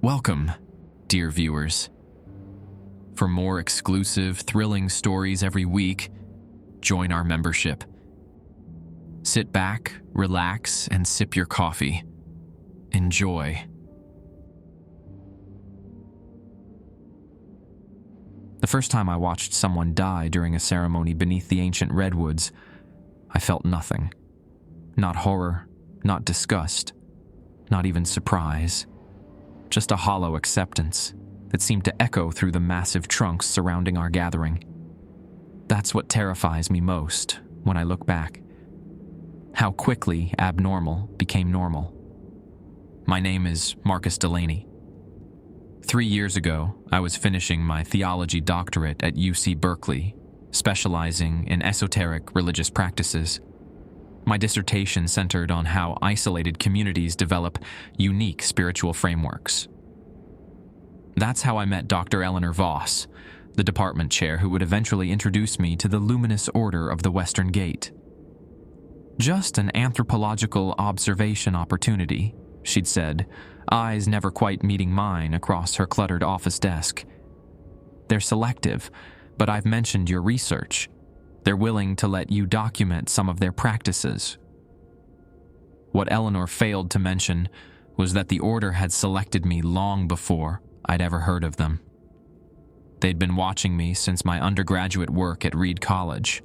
Welcome, dear viewers. For more exclusive, thrilling stories every week, join our membership. Sit back, relax, and sip your coffee. Enjoy. The first time I watched someone die during a ceremony beneath the ancient Redwoods, I felt nothing. Not horror, not disgust, not even surprise. Just a hollow acceptance that seemed to echo through the massive trunks surrounding our gathering. That's what terrifies me most when I look back. How quickly abnormal became normal. My name is Marcus Delaney. 3 years ago, I was finishing my theology doctorate at UC Berkeley, specializing in esoteric religious practices. My dissertation centered on how isolated communities develop unique spiritual frameworks. That's how I met Dr. Eleanor Voss, the department chair who would eventually introduce me to the luminous order of the Western Gate. Just an anthropological observation opportunity, she'd said, eyes never quite meeting mine across her cluttered office desk. They're selective, but I've mentioned your research. They're willing to let you document some of their practices. What Eleanor failed to mention was that the order had selected me long before I'd ever heard of them. They'd been watching me since my undergraduate work at Reed College,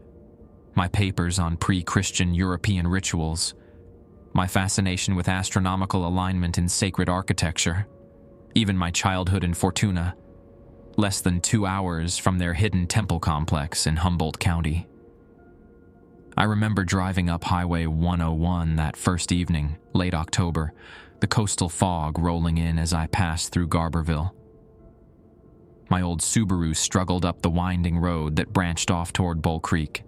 my papers on pre-Christian European rituals, my fascination with astronomical alignment in sacred architecture, even my childhood in Fortuna, less than 2 hours from their hidden temple complex in Humboldt County. I remember driving up Highway 101 that first evening, late October, the coastal fog rolling in as I passed through Garberville. My old Subaru struggled up the winding road that branched off toward Bull Creek.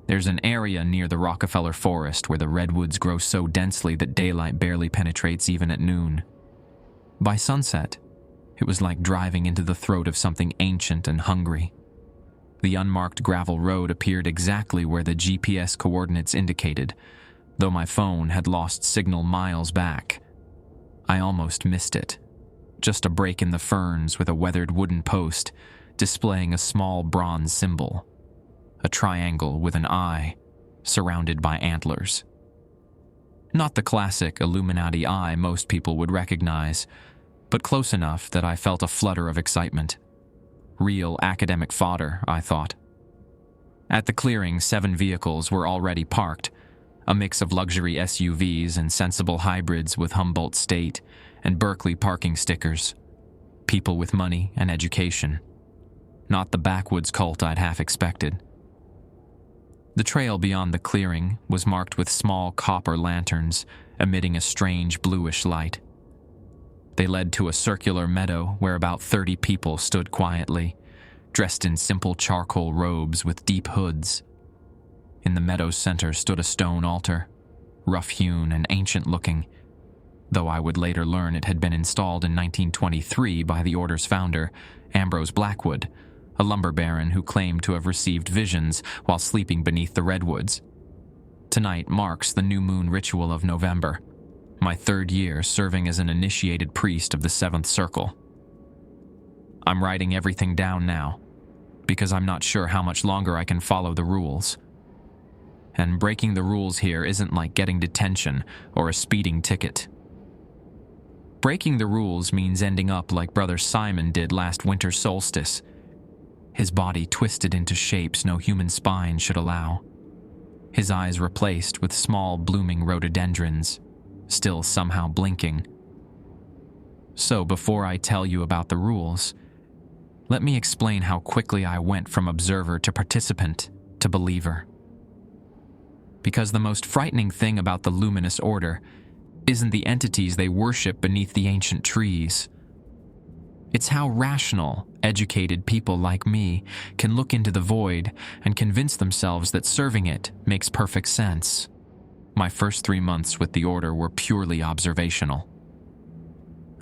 There's an area near the Rockefeller Forest where the redwoods grow so densely that daylight barely penetrates even at noon. By sunset, it was like driving into the throat of something ancient and hungry. The unmarked gravel road appeared exactly where the GPS coordinates indicated, though my phone had lost signal miles back. I almost missed it. Just a break in the ferns with a weathered wooden post displaying a small bronze symbol, a triangle with an eye surrounded by antlers. Not the classic Illuminati eye most people would recognize, but close enough that I felt a flutter of excitement. Real academic fodder, I thought. At the clearing, 7 vehicles were already parked, a mix of luxury SUVs and sensible hybrids with Humboldt State and Berkeley parking stickers. People with money and education. Not the backwoods cult I'd half expected. The trail beyond the clearing was marked with small copper lanterns emitting a strange bluish light. They led to a circular meadow where about 30 people stood quietly, dressed in simple charcoal robes with deep hoods. In the meadow's center stood a stone altar, rough-hewn and ancient-looking, though I would later learn it had been installed in 1923 by the order's founder, Ambrose Blackwood, a lumber baron who claimed to have received visions while sleeping beneath the redwoods. Tonight marks the new moon ritual of November, my 3rd year serving as an initiated priest of the 7th Circle. I'm writing everything down now, because I'm not sure how much longer I can follow the rules. And breaking the rules here isn't like getting detention or a speeding ticket. Breaking the rules means ending up like Brother Simon did last winter solstice, his body twisted into shapes no human spine should allow, his eyes replaced with small blooming rhododendrons, still somehow blinking. So before I tell you about the rules, let me explain how quickly I went from observer to participant to believer. Because the most frightening thing about the luminous order isn't the entities they worship beneath the ancient trees. It's how rational, educated people like me can look into the void and convince themselves that serving it makes perfect sense. My first 3 months with the order were purely observational.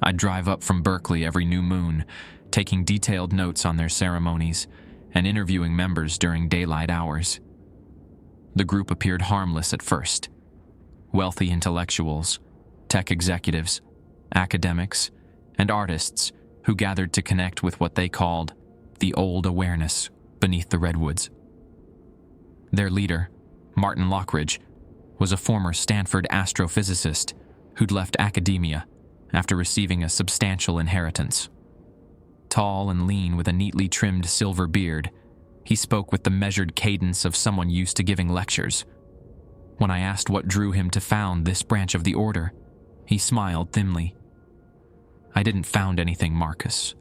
I'd drive up from Berkeley every new moon, taking detailed notes on their ceremonies and interviewing members during daylight hours. The group appeared harmless at first. Wealthy intellectuals, tech executives, academics, and artists who gathered to connect with what they called the old awareness beneath the Redwoods. Their leader, Martin Lockridge, was a former Stanford astrophysicist who'd left academia after receiving a substantial inheritance. Tall and lean with a neatly trimmed silver beard, he spoke with the measured cadence of someone used to giving lectures. When I asked what drew him to found this branch of the order, he smiled thinly. I didn't found anything, Marcus.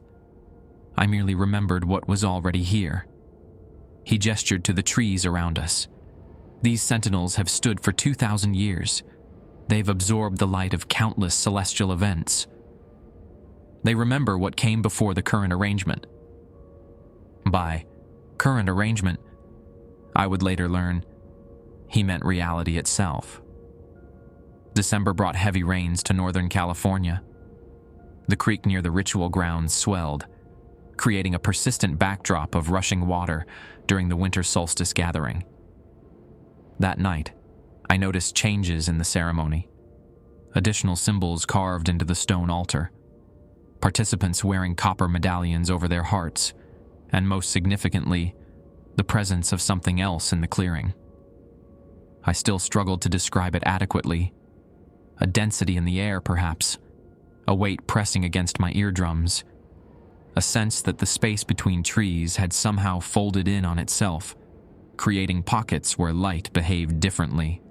I merely remembered what was already here. He gestured to the trees around us. These sentinels have stood for 2,000 years. They've absorbed the light of countless celestial events. They remember what came before the current arrangement. By current arrangement, I would later learn, he meant reality itself. December brought heavy rains to Northern California. The creek near the ritual grounds swelled, creating a persistent backdrop of rushing water during the winter solstice gathering. That night, I noticed changes in the ceremony. Additional symbols carved into the stone altar, participants wearing copper medallions over their hearts, and most significantly, the presence of something else in the clearing. I still struggled to describe it adequately. A density in the air, perhaps, a weight pressing against my eardrums, a sense that the space between trees had somehow folded in on itself, creating pockets where light behaved differently.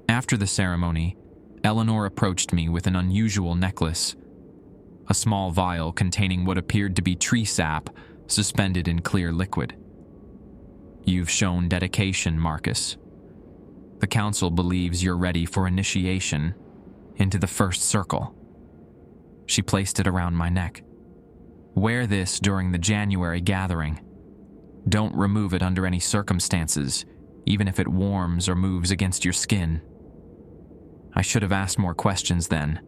After the ceremony, Eleanor approached me with an unusual necklace, a small vial containing what appeared to be tree sap suspended in clear liquid. You've shown dedication, Marcus. The council believes you're ready for initiation into the first circle. She placed it around my neck. Wear this during the January gathering. Don't remove it under any circumstances, even if it warms or moves against your skin. I should have asked more questions then.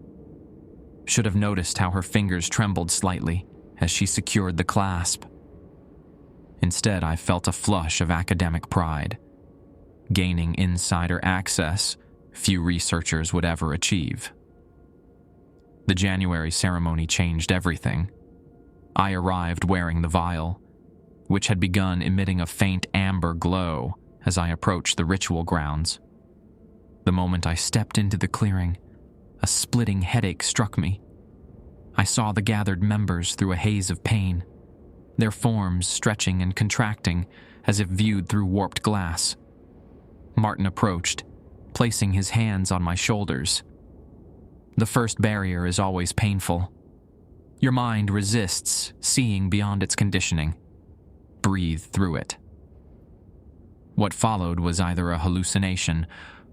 Should have noticed how her fingers trembled slightly as she secured the clasp. Instead, I felt a flush of academic pride, gaining insider access few researchers would ever achieve. The January ceremony changed everything. I arrived wearing the vial, which had begun emitting a faint amber glow as I approached the ritual grounds. The moment I stepped into the clearing, a splitting headache struck me. I saw the gathered members through a haze of pain, their forms stretching and contracting as if viewed through warped glass. Martin approached, placing his hands on my shoulders. The first barrier is always painful. Your mind resists seeing beyond its conditioning. Breathe through it. What followed was either a hallucination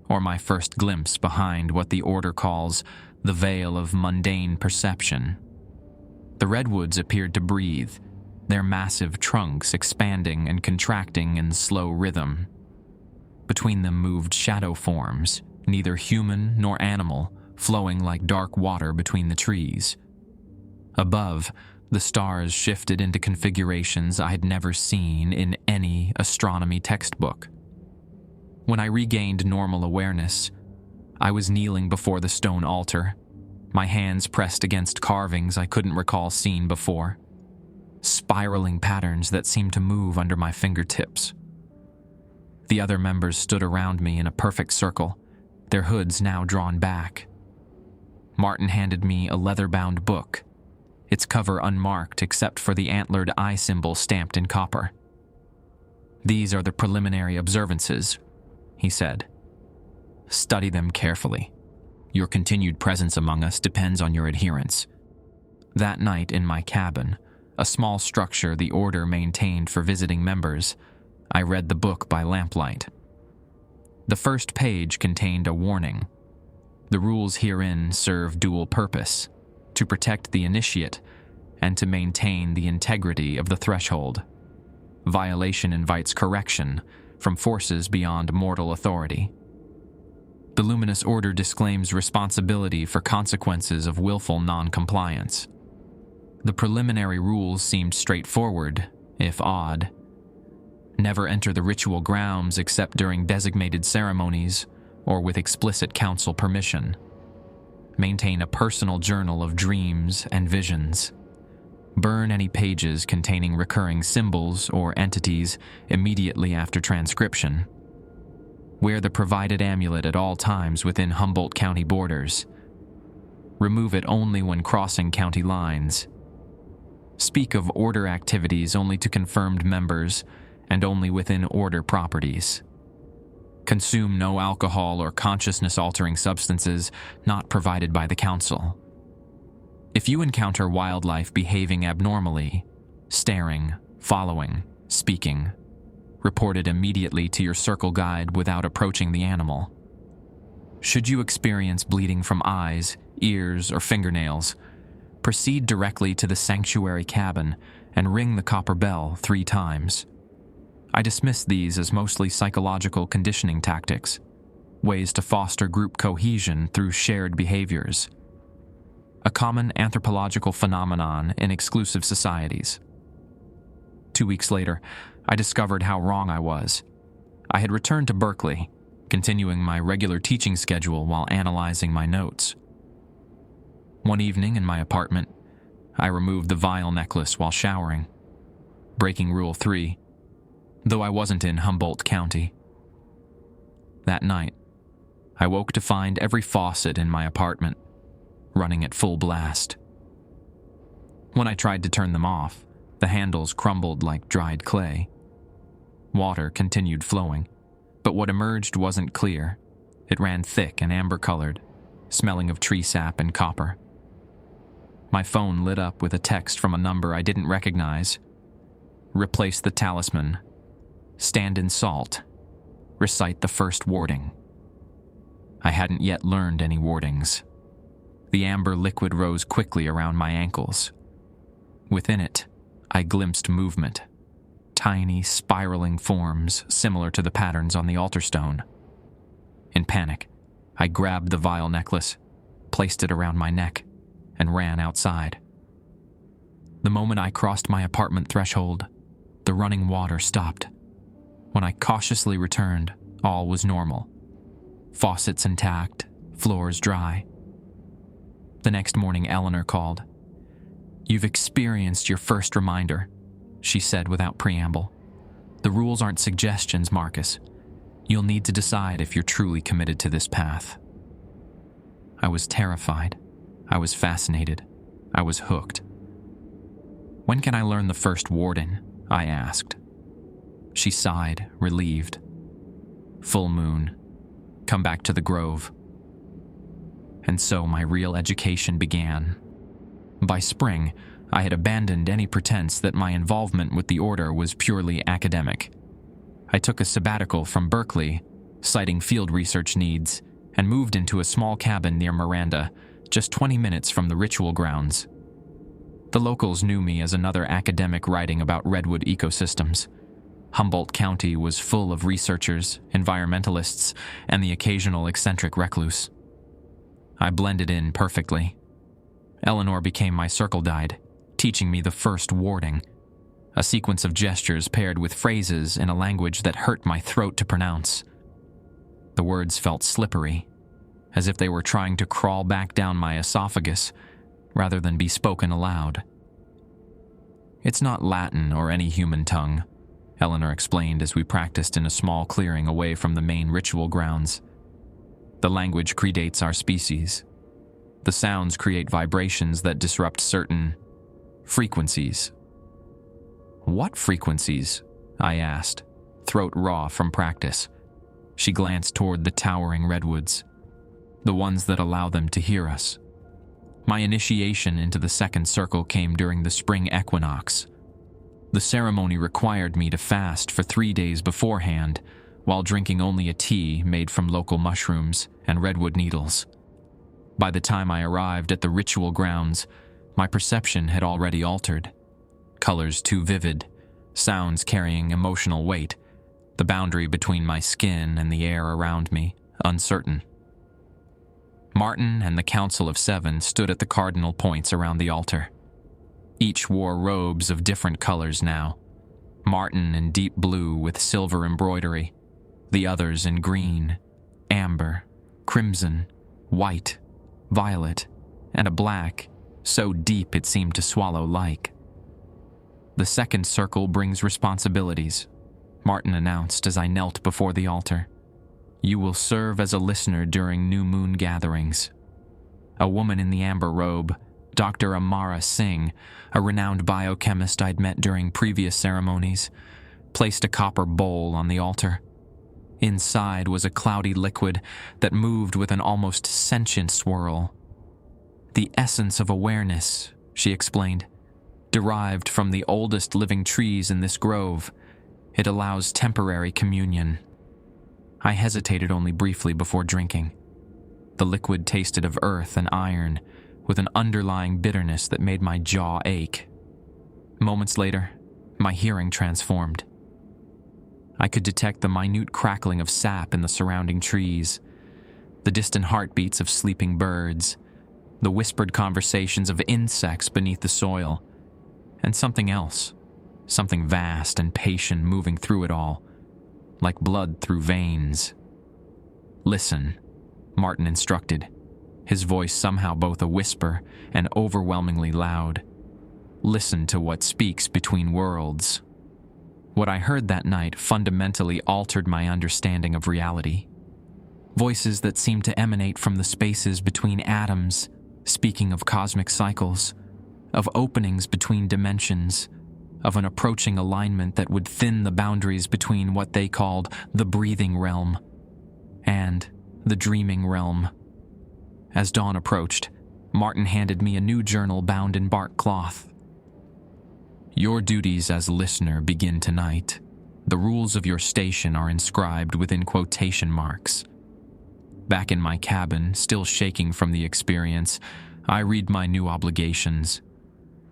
or my first glimpse behind what the Order calls the veil of mundane perception. The Redwoods appeared to breathe, their massive trunks expanding and contracting in slow rhythm. Between them moved shadow forms, neither human nor animal, flowing like dark water between the trees. Above, the stars shifted into configurations I had never seen in any astronomy textbook. When I regained normal awareness, I was kneeling before the stone altar, my hands pressed against carvings I couldn't recall seeing before, spiraling patterns that seemed to move under my fingertips. The other members stood around me in a perfect circle, their hoods now drawn back. Martin handed me a leather-bound book, its cover unmarked except for the antlered eye symbol stamped in copper. "These are the preliminary observances," he said. "Study them carefully. Your continued presence among us depends on your adherence." That night in my cabin, a small structure the Order maintained for visiting members, I read the book by lamplight. The first page contained a warning. The rules herein serve dual purpose: to protect the initiate and to maintain the integrity of the threshold. Violation invites correction from forces beyond mortal authority. The Luminous Order disclaims responsibility for consequences of willful non-compliance. The preliminary rules seemed straightforward, if odd. Never enter the ritual grounds except during designated ceremonies or with explicit council permission. Maintain a personal journal of dreams and visions. Burn any pages containing recurring symbols or entities immediately after transcription. Wear the provided amulet at all times within Humboldt County borders. Remove it only when crossing county lines. Speak of order activities only to confirmed members and only within order properties. Consume no alcohol or consciousness-altering substances not provided by the council. If you encounter wildlife behaving abnormally, staring, following, speaking, report it immediately to your circle guide without approaching the animal. Should you experience bleeding from eyes, ears, or fingernails, proceed directly to the sanctuary cabin and ring the copper bell 3 times. I dismiss these as mostly psychological conditioning tactics, ways to foster group cohesion through shared behaviors. A common anthropological phenomenon in exclusive societies. 2 weeks later, I discovered how wrong I was. I had returned to Berkeley, continuing my regular teaching schedule while analyzing my notes. One evening in my apartment, I removed the vial necklace while showering, breaking Rule 3, though I wasn't in Humboldt County. That night, I woke to find every faucet in my apartment running at full blast. When I tried to turn them off, the handles crumbled like dried clay. Water continued flowing, but what emerged wasn't clear. It ran thick and amber-colored, smelling of tree sap and copper. My phone lit up with a text from a number I didn't recognize. Replace the talisman. Stand in salt. Recite the first warding. I hadn't yet learned any wardings. The amber liquid rose quickly around my ankles. Within it, I glimpsed movement. Tiny, spiraling forms similar to the patterns on the altar stone. In panic, I grabbed the vial necklace, placed it around my neck, and ran outside. The moment I crossed my apartment threshold, the running water stopped. When I cautiously returned, all was normal. Faucets intact, floors dry. The next morning, Eleanor called. "You've experienced your first reminder," she said without preamble. "The rules aren't suggestions, Marcus. You'll need to decide if you're truly committed to this path." I was terrified. I was fascinated. I was hooked. "When can I learn the first warding?" I asked. She sighed, relieved. "Full moon. Come back to the grove." And so my real education began. By spring, I had abandoned any pretense that my involvement with the order was purely academic. I took a sabbatical from Berkeley, citing field research needs, and moved into a small cabin near Miranda, just 20 minutes from the ritual grounds. The locals knew me as another academic writing about redwood ecosystems. Humboldt County was full of researchers, environmentalists, and the occasional eccentric recluse. I blended in perfectly. Eleanor became my circle guide, teaching me the first warding, a sequence of gestures paired with phrases in a language that hurt my throat to pronounce. The words felt slippery, as if they were trying to crawl back down my esophagus rather than be spoken aloud. "It's not Latin or any human tongue," Eleanor explained as we practiced in a small clearing away from the main ritual grounds. "The language predates our species. The sounds create vibrations that disrupt certain frequencies." "What frequencies?" I asked, throat raw from practice. She glanced toward the towering redwoods, the ones that allow them to hear us. My initiation into the second circle came during the spring equinox. The ceremony required me to fast for 3 days beforehand, while drinking only a tea made from local mushrooms and redwood needles. By the time I arrived at the ritual grounds, my perception had already altered. Colors too vivid, sounds carrying emotional weight, the boundary between my skin and the air around me uncertain. Martin and the Council of Seven stood at the cardinal points around the altar. Each wore robes of different colors now. Martin in deep blue with silver embroidery, the others in green, amber, crimson, white, violet, and a black, so deep it seemed to swallow light. "The second circle brings responsibilities," Martin announced as I knelt before the altar. "You will serve as a listener during new moon gatherings." A woman in the amber robe, Dr. Amara Singh, a renowned biochemist I'd met during previous ceremonies, placed a copper bowl on the altar. Inside was a cloudy liquid that moved with an almost sentient swirl. "The essence of awareness," she explained, "derived from the oldest living trees in this grove. It allows temporary communion." I hesitated only briefly before drinking. The liquid tasted of earth and iron, with an underlying bitterness that made my jaw ache. Moments later, my hearing transformed. I could detect the minute crackling of sap in the surrounding trees, the distant heartbeats of sleeping birds, the whispered conversations of insects beneath the soil, and something else, something vast and patient moving through it all, like blood through veins. "Listen," Martin instructed, his voice somehow both a whisper and overwhelmingly loud. "Listen to what speaks between worlds." What I heard that night fundamentally altered my understanding of reality. Voices that seemed to emanate from the spaces between atoms, speaking of cosmic cycles, of openings between dimensions, of an approaching alignment that would thin the boundaries between what they called the breathing realm and the dreaming realm. As dawn approached, Martin handed me a new journal bound in bark cloth. "Your duties as listener begin tonight. The rules of your station are inscribed within quotation marks." Back in my cabin, still shaking from the experience, I read my new obligations.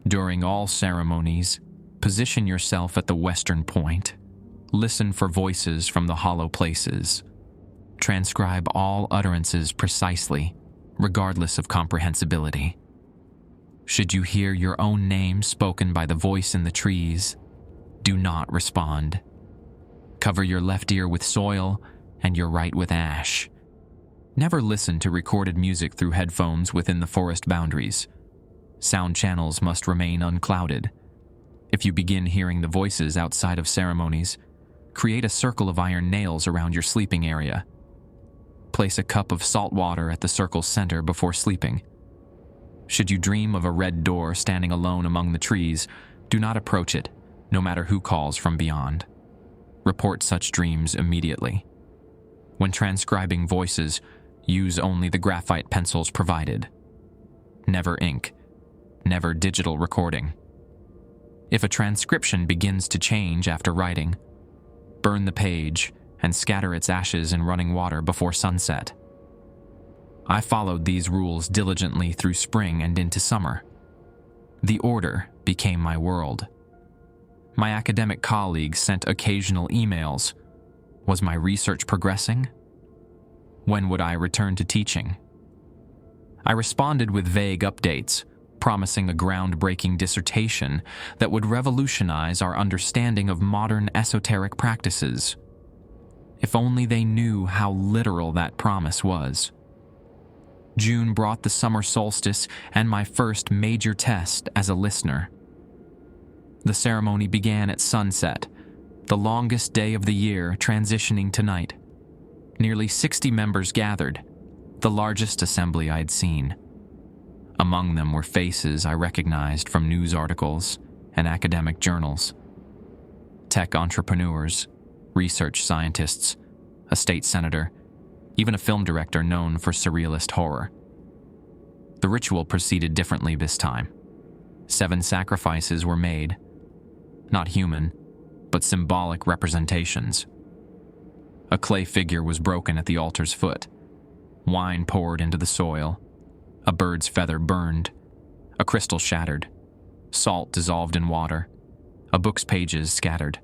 During all ceremonies, position yourself at the western point. Listen for voices from the hollow places. Transcribe all utterances precisely, regardless of comprehensibility. Should you hear your own name spoken by the voice in the trees, do not respond. Cover your left ear with soil and your right with ash. Never listen to recorded music through headphones within the forest boundaries. Sound channels must remain unclouded. If you begin hearing the voices outside of ceremonies, create a circle of iron nails around your sleeping area. Place a cup of salt water at the circle's center before sleeping. Should you dream of a red door standing alone among the trees, do not approach it, no matter who calls from beyond. Report such dreams immediately. When transcribing voices, use only the graphite pencils provided. Never ink. Never digital recording. If a transcription begins to change after writing, burn the page and scatter its ashes in running water before sunset. I followed these rules diligently through spring and into summer. The order became my world. My academic colleagues sent occasional emails. Was my research progressing? When would I return to teaching? I responded with vague updates, promising a groundbreaking dissertation that would revolutionize our understanding of modern esoteric practices. If only they knew how literal that promise was. June brought the summer solstice and my first major test as a listener. The ceremony began at sunset, the longest day of the year transitioning to night. Nearly 60 members gathered, the largest assembly I'd seen. Among them were faces I recognized from news articles and academic journals. Tech entrepreneurs, research scientists, a state senator, even a film director known for surrealist horror. The ritual proceeded differently this time. 7 sacrifices were made, not human, but symbolic representations. A clay figure was broken at the altar's foot, wine poured into the soil, a bird's feather burned, a crystal shattered, salt dissolved in water, a book's pages scattered,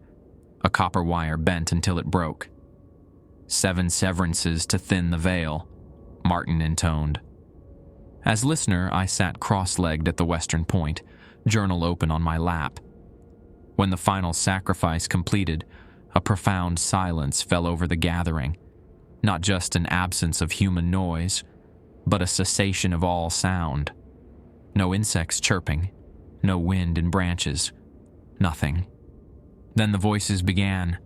a copper wire bent until it broke. 7 severances to thin the veil, Martin intoned. As listener, I sat cross-legged at the western point, journal open on my lap. When the final sacrifice completed, a profound silence fell over the gathering, not just an absence of human noise, but a cessation of all sound. No insects chirping, no wind in branches, nothing. Then the voices began.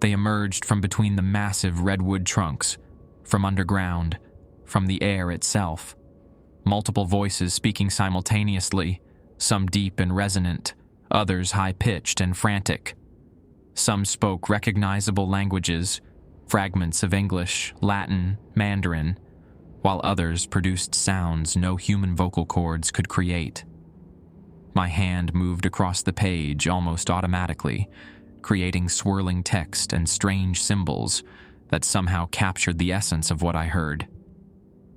They emerged from between the massive redwood trunks, from underground, from the air itself. Multiple voices speaking simultaneously, some deep and resonant, others high-pitched and frantic. Some spoke recognizable languages, fragments of English, Latin, Mandarin, while others produced sounds no human vocal cords could create. My hand moved across the page almost automatically, creating swirling text and strange symbols that somehow captured the essence of what I heard.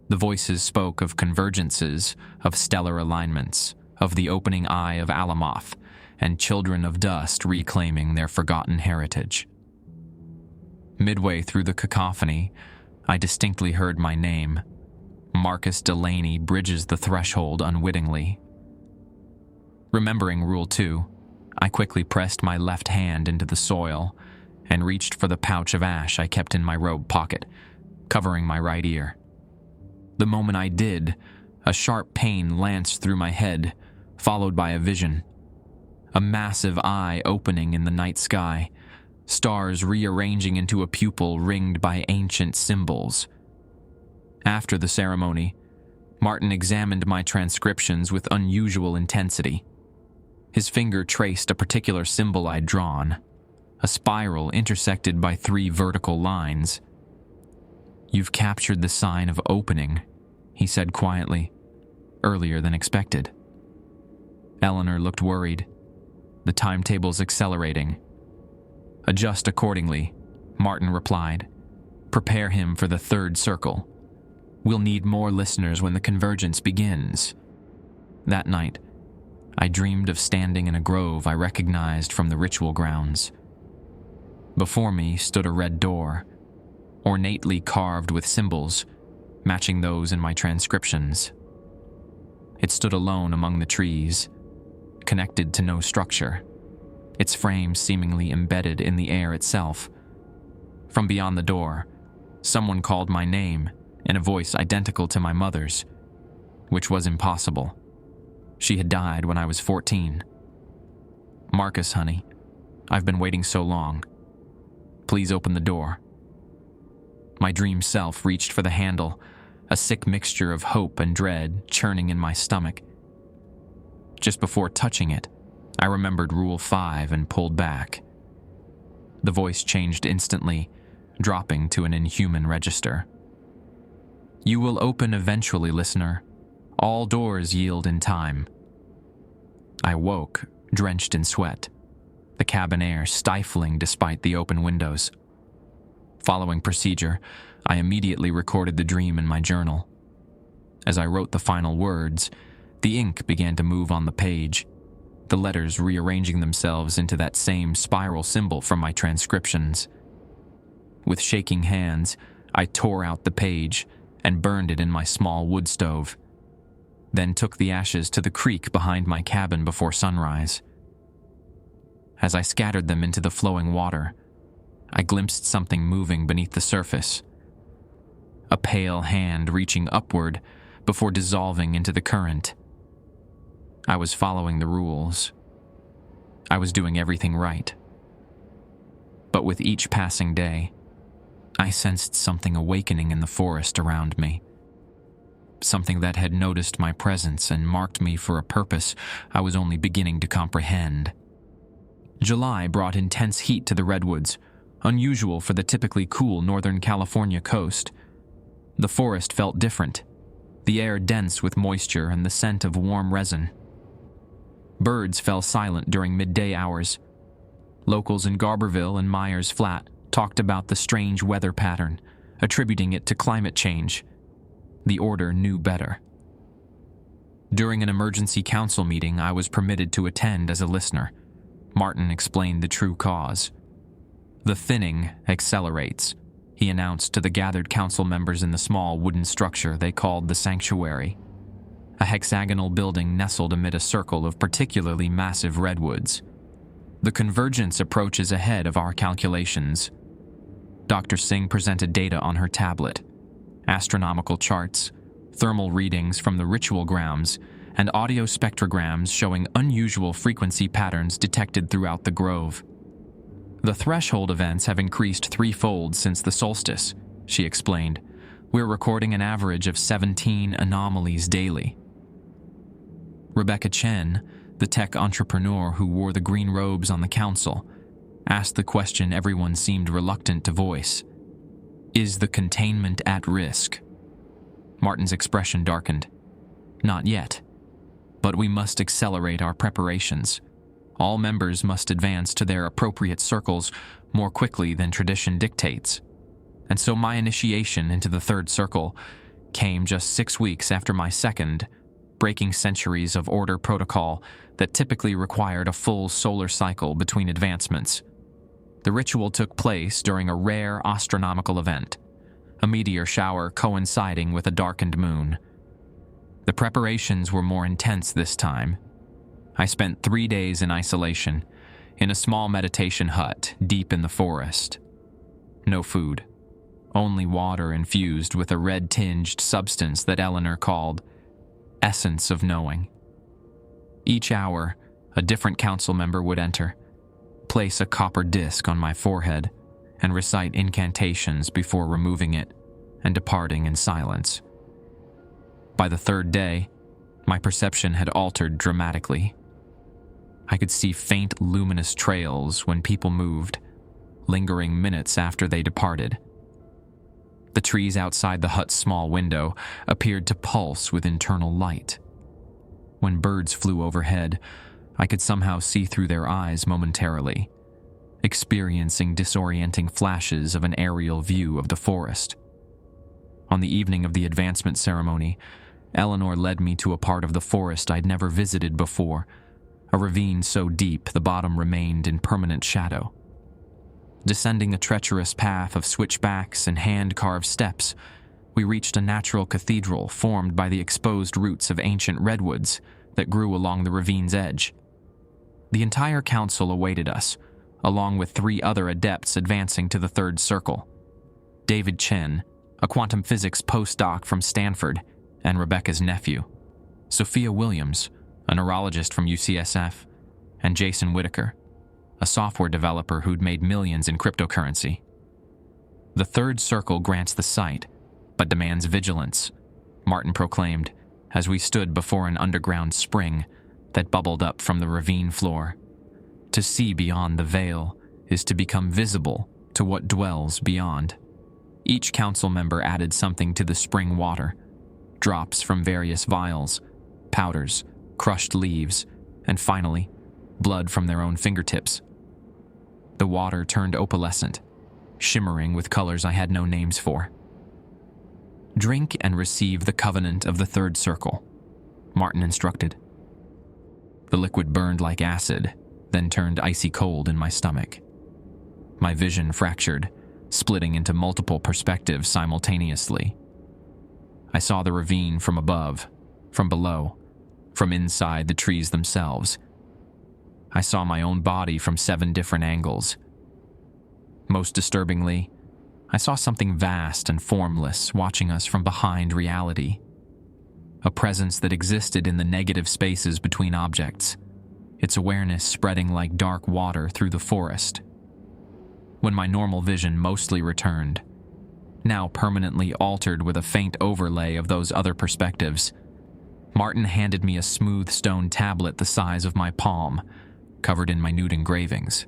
The voices spoke of convergences, of stellar alignments, of the opening eye of Alamoth, and children of dust reclaiming their forgotten heritage. Midway through the cacophony, I distinctly heard my name. Marcus Delaney bridges the threshold unwittingly. Remembering Rule 2, I quickly pressed my left hand into the soil and reached for the pouch of ash I kept in my robe pocket, covering my right ear. The moment I did, a sharp pain lanced through my head, followed by a vision. A massive eye opening in the night sky, stars rearranging into a pupil ringed by ancient symbols. After the ceremony, Martin examined my transcriptions with unusual intensity. His finger traced a particular symbol I'd drawn, a spiral intersected by 3 vertical lines. "You've captured the sign of opening," he said quietly, "earlier than expected." Eleanor looked worried. "The timetable's accelerating." "Adjust accordingly," Martin replied. "Prepare him for the 3rd circle. We'll need more listeners when the convergence begins." That night, I dreamed of standing in a grove I recognized from the ritual grounds. Before me stood a red door, ornately carved with symbols, matching those in my transcriptions. It stood alone among the trees, connected to no structure, its frame seemingly embedded in the air itself. From beyond the door, someone called my name in a voice identical to my mother's, which was impossible. She had died when I was 14. "Marcus, honey, I've been waiting so long. Please open the door." My dream self reached for the handle, a sick mixture of hope and dread churning in my stomach. Just before touching it, I remembered Rule 5 and pulled back. The voice changed instantly, dropping to an inhuman register. "You will open eventually, listener. All doors yield in time." I woke, drenched in sweat, the cabin air stifling despite the open windows. Following procedure, I immediately recorded the dream in my journal. As I wrote the final words, the ink began to move on the page, the letters rearranging themselves into that same spiral symbol from my transcriptions. With shaking hands, I tore out the page and burned it in my small wood stove, then took the ashes to the creek behind my cabin before sunrise. As I scattered them into the flowing water, I glimpsed something moving beneath the surface. A pale hand reaching upward before dissolving into the current. I was following the rules. I was doing everything right. But with each passing day, I sensed something awakening in the forest around me. Something that had noticed my presence and marked me for a purpose I was only beginning to comprehend. July brought intense heat to the Redwoods, unusual for the typically cool Northern California coast. The forest felt different, the air dense with moisture and the scent of warm resin. Birds fell silent during midday hours. Locals in Garberville and Myers Flat talked about the strange weather pattern, attributing it to climate change. The order knew better. During an emergency council meeting I was permitted to attend as a listener, Martin explained the true cause. "The thinning accelerates," he announced to the gathered council members in the small wooden structure they called the sanctuary, a hexagonal building nestled amid a circle of particularly massive redwoods. "The convergence approaches ahead of our calculations." Dr. Singh presented data on her tablet, astronomical charts, thermal readings from the ritual grounds, and audio spectrograms showing unusual frequency patterns detected throughout the grove. The threshold events have increased threefold since the solstice, she explained. We're recording an average of 17 anomalies daily. Rebecca Chen, the tech entrepreneur who wore the green robes on the council, asked the question everyone seemed reluctant to voice. Is the containment at risk? Martin's expression darkened. Not yet. But we must accelerate our preparations. All members must advance to their appropriate circles more quickly than tradition dictates. And so my initiation into the third circle came just 6 weeks after my second, breaking centuries of order protocol that typically required a full solar cycle between advancements. The ritual took place during a rare astronomical event, a meteor shower coinciding with a darkened moon. The preparations were more intense this time. I spent 3 days in isolation, in a small meditation hut deep in the forest. No food, only water infused with a red-tinged substance that Eleanor called essence of knowing. Each hour, a different council member would enter, place a copper disc on my forehead, and recite incantations before removing it and departing in silence. By the third day, my perception had altered dramatically. I could see faint luminous trails when people moved, lingering minutes after they departed. The trees outside the hut's small window appeared to pulse with internal light. When birds flew overhead, I could somehow see through their eyes momentarily, experiencing disorienting flashes of an aerial view of the forest. On the evening of the advancement ceremony, Eleanor led me to a part of the forest I'd never visited before, a ravine so deep the bottom remained in permanent shadow. Descending a treacherous path of switchbacks and hand-carved steps, we reached a natural cathedral formed by the exposed roots of ancient redwoods that grew along the ravine's edge. The entire council awaited us, along with 3 other adepts advancing to the third circle. David Chen, a quantum physics postdoc from Stanford, and Rebecca's nephew. Sophia Williams, a neurologist from UCSF, and Jason Whitaker, a software developer who'd made millions in cryptocurrency. The third circle grants the sight, but demands vigilance, Martin proclaimed as we stood before an underground spring that bubbled up from the ravine floor. To see beyond the veil is to become visible to what dwells beyond. Each council member added something to the spring water, drops from various vials, powders, crushed leaves, and finally, blood from their own fingertips. The water turned opalescent, shimmering with colors I had no names for. Drink and receive the covenant of the third circle, Martin instructed. The liquid burned like acid, then turned icy cold in my stomach. My vision fractured, splitting into multiple perspectives simultaneously. I saw the ravine from above, from below, from inside the trees themselves. I saw my own body from 7 different angles. Most disturbingly, I saw something vast and formless watching us from behind reality. A presence that existed in the negative spaces between objects, its awareness spreading like dark water through the forest. When my normal vision mostly returned, now permanently altered with a faint overlay of those other perspectives, Martin handed me a smooth stone tablet the size of my palm, covered in minute engravings.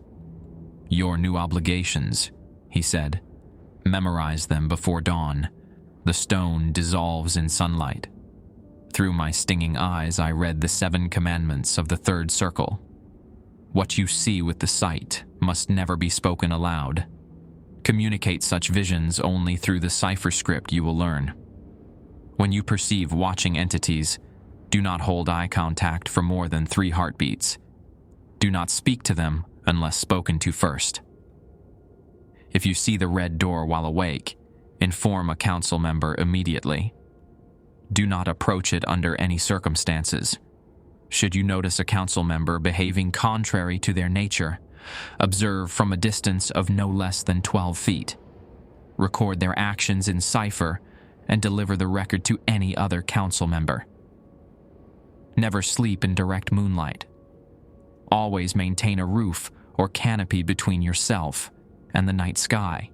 "Your new obligations," he said. "Memorize them before dawn. The stone dissolves in sunlight." Through my stinging eyes, I read the 7 commandments of the third circle. What you see with the sight must never be spoken aloud. Communicate such visions only through the cipher script you will learn. When you perceive watching entities, do not hold eye contact for more than 3 heartbeats. Do not speak to them unless spoken to first. If you see the red door while awake, inform a council member immediately. Do not approach it under any circumstances. Should you notice a council member behaving contrary to their nature, observe from a distance of no less than 12 feet. Record their actions in cipher and deliver the record to any other council member. Never sleep in direct moonlight. Always maintain a roof or canopy between yourself and the night sky.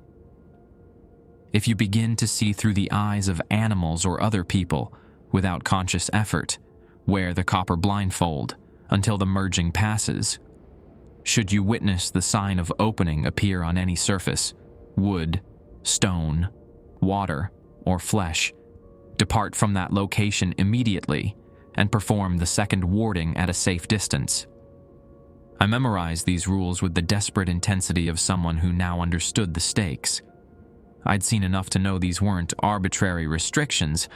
If you begin to see through the eyes of animals or other people without conscious effort, wear the copper blindfold until the merging passes. Should you witness the sign of opening appear on any surface, wood, stone, water, or flesh, depart from that location immediately and perform the second warding at a safe distance. I memorized these rules with the desperate intensity of someone who now understood the stakes. I'd seen enough to know these weren't arbitrary restrictions,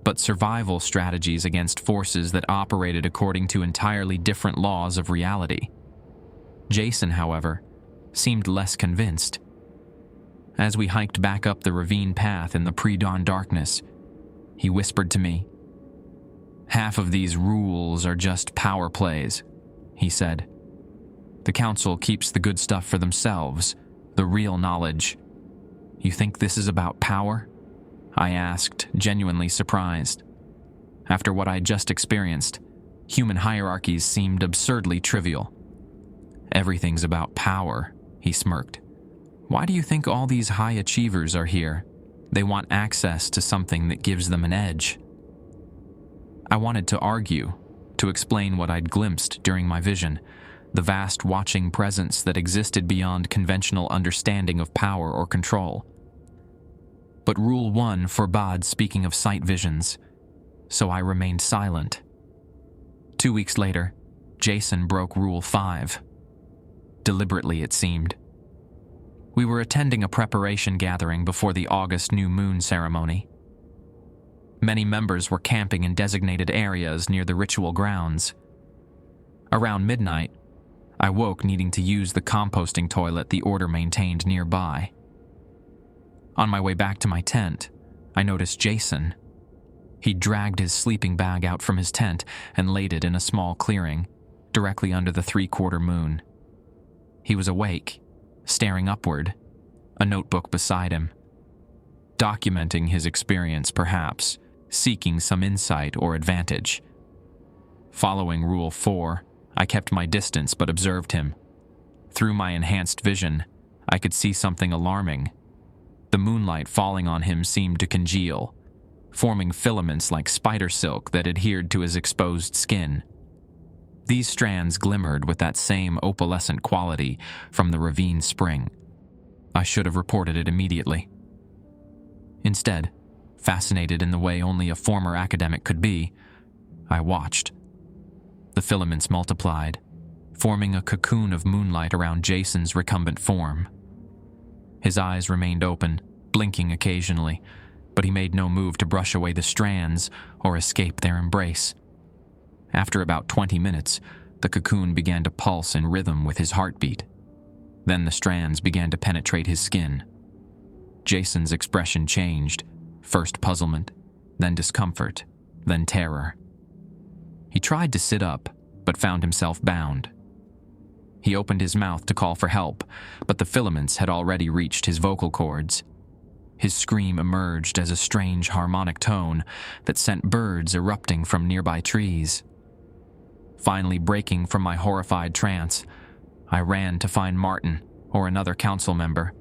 but survival strategies against forces that operated according to entirely different laws of reality. Jason, however, seemed less convinced. As we hiked back up the ravine path in the pre-dawn darkness, he whispered to me, "Half of these rules are just power plays," he said. "The council keeps the good stuff for themselves, the real knowledge. You think this is about power?" I asked, genuinely surprised. After what I'd just experienced, human hierarchies seemed absurdly trivial. "Everything's about power," he smirked. "Why do you think all these high achievers are here? They want access to something that gives them an edge." I wanted to argue, to explain what I'd glimpsed during my vision, the vast watching presence that existed beyond conventional understanding of power or control. But Rule 1 forbade speaking of sight visions, so I remained silent. 2 weeks later, Jason broke Rule 5. Deliberately, it seemed. We were attending a preparation gathering before the August new moon ceremony. Many members were camping in designated areas near the ritual grounds. Around midnight, I woke needing to use the composting toilet the order maintained nearby. On my way back to my tent, I noticed Jason. He dragged his sleeping bag out from his tent and laid it in a small clearing, directly under the 3/4 moon. He was awake, staring upward, a notebook beside him. Documenting his experience, perhaps, seeking some insight or advantage. Following Rule 4, I kept my distance but observed him. Through my enhanced vision, I could see something alarming. The moonlight falling on him seemed to congeal, forming filaments like spider silk that adhered to his exposed skin. These strands glimmered with that same opalescent quality from the ravine spring. I should have reported it immediately. Instead, fascinated in the way only a former academic could be, I watched. The filaments multiplied, forming a cocoon of moonlight around Jason's recumbent form. His eyes remained open, blinking occasionally, but he made no move to brush away the strands or escape their embrace. After about 20 minutes, the cocoon began to pulse in rhythm with his heartbeat. Then the strands began to penetrate his skin. Jason's expression changed, first puzzlement, then discomfort, then terror. He tried to sit up, but found himself bound. He opened his mouth to call for help, but the filaments had already reached his vocal cords. His scream emerged as a strange harmonic tone that sent birds erupting from nearby trees. Finally breaking from my horrified trance, I ran to find Martin or another council member.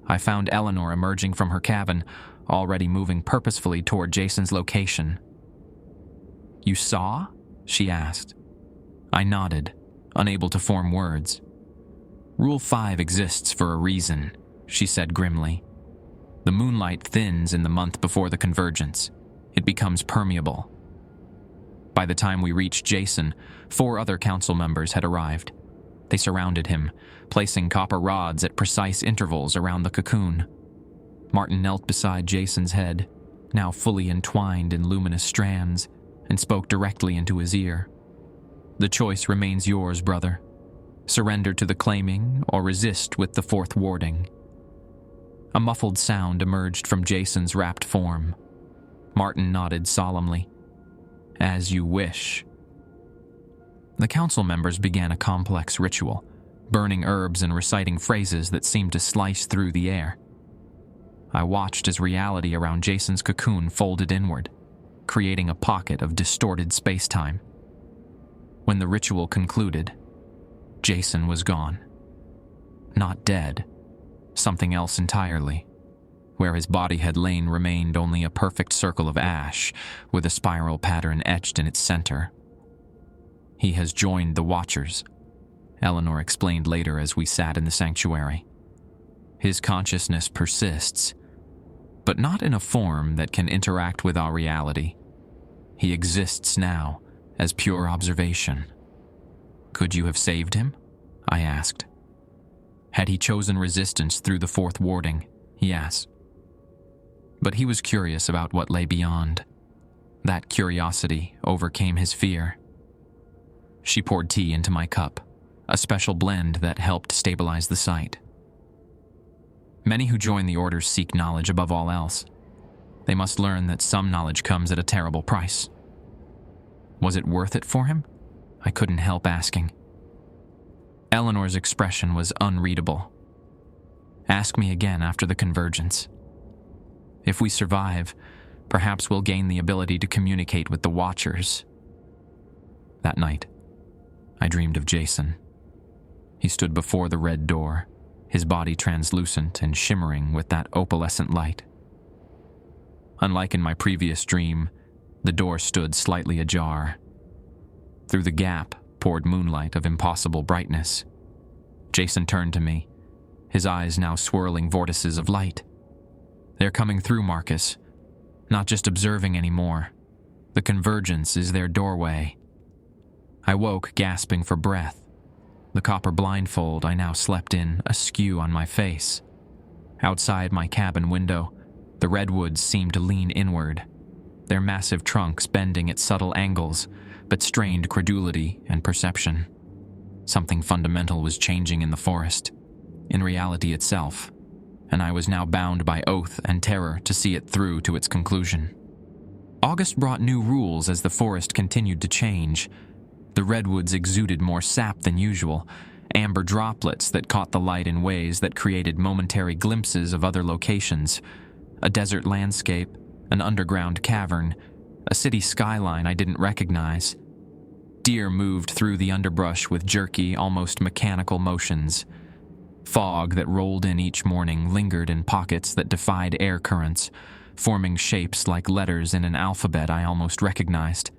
I found Eleanor emerging from her cabin, already moving purposefully toward Jason's location. "You saw?" she asked. I nodded, unable to form words. "Rule 5 exists for a reason," she said grimly. "The moonlight thins in the month before the convergence. It becomes permeable." By the time we reached Jason, 4 other council members had arrived. They surrounded him, placing copper rods at precise intervals around the cocoon. Martin knelt beside Jason's head, now fully entwined in luminous strands, and spoke directly into his ear. "The choice remains yours, brother. Surrender to the claiming or resist with the 4th warding." A muffled sound emerged from Jason's wrapped form. Martin nodded solemnly. "As you wish." The council members began a complex ritual, burning herbs and reciting phrases that seemed to slice through the air. I watched as reality around Jason's cocoon folded inward, creating a pocket of distorted space-time. When the ritual concluded, Jason was gone. Not dead, something else entirely. Where his body had lain remained only a perfect circle of ash, with a spiral pattern etched in its center. "He has joined the Watchers," Eleanor explained later as we sat in the sanctuary. "His consciousness persists, but not in a form that can interact with our reality. He exists now as pure observation." "Could you have saved him?" I asked. "Had he chosen resistance through the fourth warding?" "Yes." But he was curious about what lay beyond. That curiosity overcame his fear. She poured tea into my cup, a special blend that helped stabilize the sight. "Many who join the orders seek knowledge above all else. They must learn that some knowledge comes at a terrible price." "Was it worth it for him?" I couldn't help asking. Eleanor's expression was unreadable. "Ask me again after the convergence. If we survive, perhaps we'll gain the ability to communicate with the Watchers." That night, I dreamed of Jason. He stood before the red door, his body translucent and shimmering with that opalescent light. Unlike in my previous dream, the door stood slightly ajar. Through the gap poured moonlight of impossible brightness. Jason turned to me, his eyes now swirling vortices of light. "They're coming through, Marcus. Not just observing anymore. The convergence is their doorway." I woke, gasping for breath. The copper blindfold I now slept in askew on my face. Outside my cabin window, the redwoods seemed to lean inward, their massive trunks bending at subtle angles, but strained credulity and perception. Something fundamental was changing in the forest, in reality itself, and I was now bound by oath and terror to see it through to its conclusion. August brought new rules as the forest continued to change. The redwoods exuded more sap than usual, amber droplets that caught the light in ways that created momentary glimpses of other locations, a desert landscape, an underground cavern, a city skyline I didn't recognize. Deer moved through the underbrush with jerky, almost mechanical motions. Fog that rolled in each morning lingered in pockets that defied air currents, forming shapes like letters in an alphabet I almost recognized.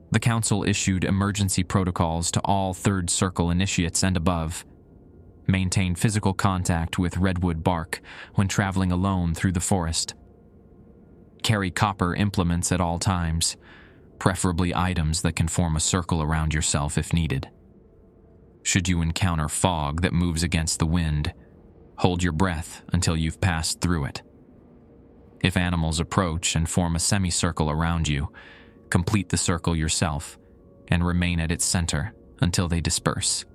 The council issued emergency protocols to all third circle initiates and above. Maintain physical contact with redwood bark when traveling alone through the forest. Carry copper implements at all times, preferably items that can form a circle around yourself if needed. Should you encounter fog that moves against the wind, hold your breath until you've passed through it. If animals approach and form a semicircle around you, complete the circle yourself and remain at its center until they disperse.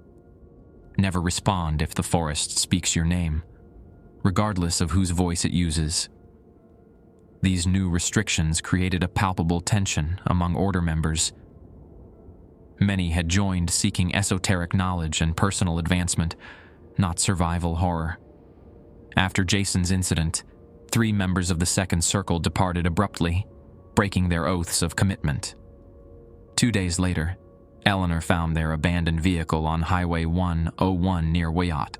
Never respond if the forest speaks your name, regardless of whose voice it uses. These new restrictions created a palpable tension among Order members. Many had joined seeking esoteric knowledge and personal advancement, not survival horror. After Jason's incident, 3 members of the Second Circle departed abruptly, breaking their oaths of commitment. 2 days later, Eleanor found their abandoned vehicle on Highway 101 near Wyatt,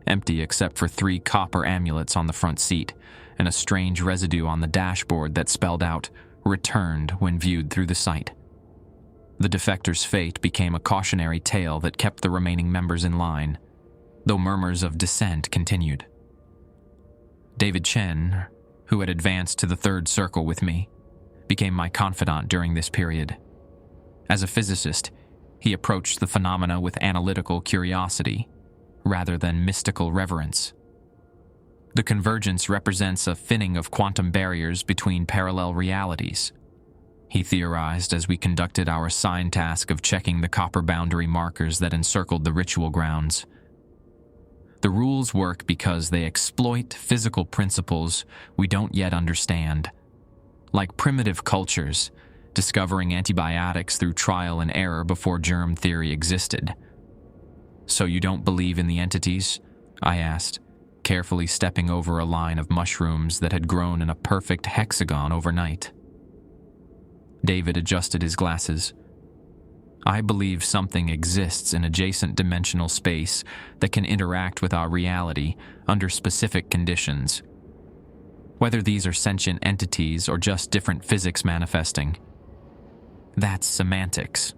empty except for 3 copper amulets on the front seat and a strange residue on the dashboard that spelled out "returned" when viewed through the sight. The defector's fate became a cautionary tale that kept the remaining members in line, though murmurs of dissent continued. David Chen, who had advanced to the third circle with me, became my confidant during this period. As a physicist, he approached the phenomena with analytical curiosity, rather than mystical reverence. The convergence represents a thinning of quantum barriers between parallel realities, he theorized as we conducted our assigned task of checking the copper boundary markers that encircled the ritual grounds. The rules work because they exploit physical principles we don't yet understand. Like primitive cultures, discovering antibiotics through trial and error before germ theory existed. "So you don't believe in the entities?" I asked, carefully stepping over a line of mushrooms that had grown in a perfect hexagon overnight. David adjusted his glasses. I believe something exists in adjacent dimensional space that can interact with our reality under specific conditions. Whether these are sentient entities or just different physics manifesting. That's semantics.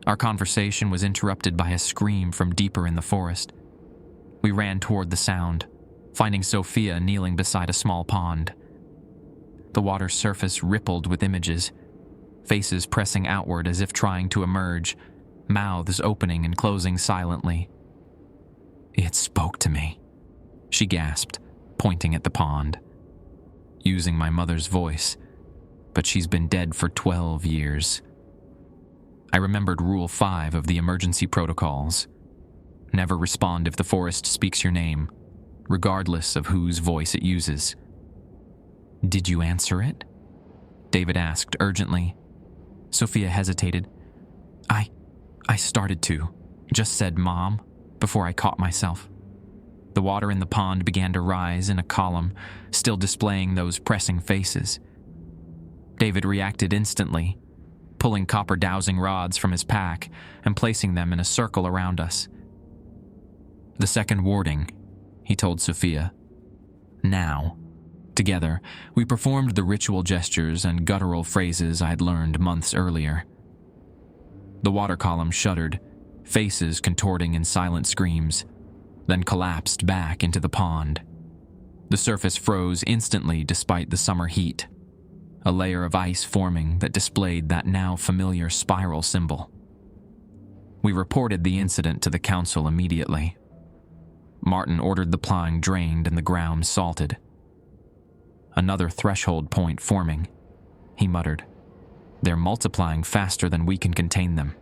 Our conversation was interrupted by a scream from deeper in the forest. We ran toward the sound, finding Sophia kneeling beside a small pond. The water's surface rippled with images, faces pressing outward as if trying to emerge, mouths opening and closing silently. It spoke to me, she gasped, pointing at the pond. Using my mother's voice, but she's been dead for 12 years. I remembered Rule 5 of the emergency protocols. Never respond if the forest speaks your name, regardless of whose voice it uses. Did you answer it? David asked urgently. Sophia hesitated. I started to, just said Mom, before I caught myself. The water in the pond began to rise in a column, still displaying those pressing faces. David reacted instantly, pulling copper dowsing rods from his pack and placing them in a circle around us. The second warding, he told Sophia. Now. Together, we performed the ritual gestures and guttural phrases I had learned months earlier. The water column shuddered, faces contorting in silent screams, then collapsed back into the pond. The surface froze instantly despite the summer heat, a layer of ice forming that displayed that now familiar spiral symbol. We reported the incident to the council immediately. Martin ordered the pond drained and the ground salted. Another threshold point forming, he muttered. They're multiplying faster than we can contain them.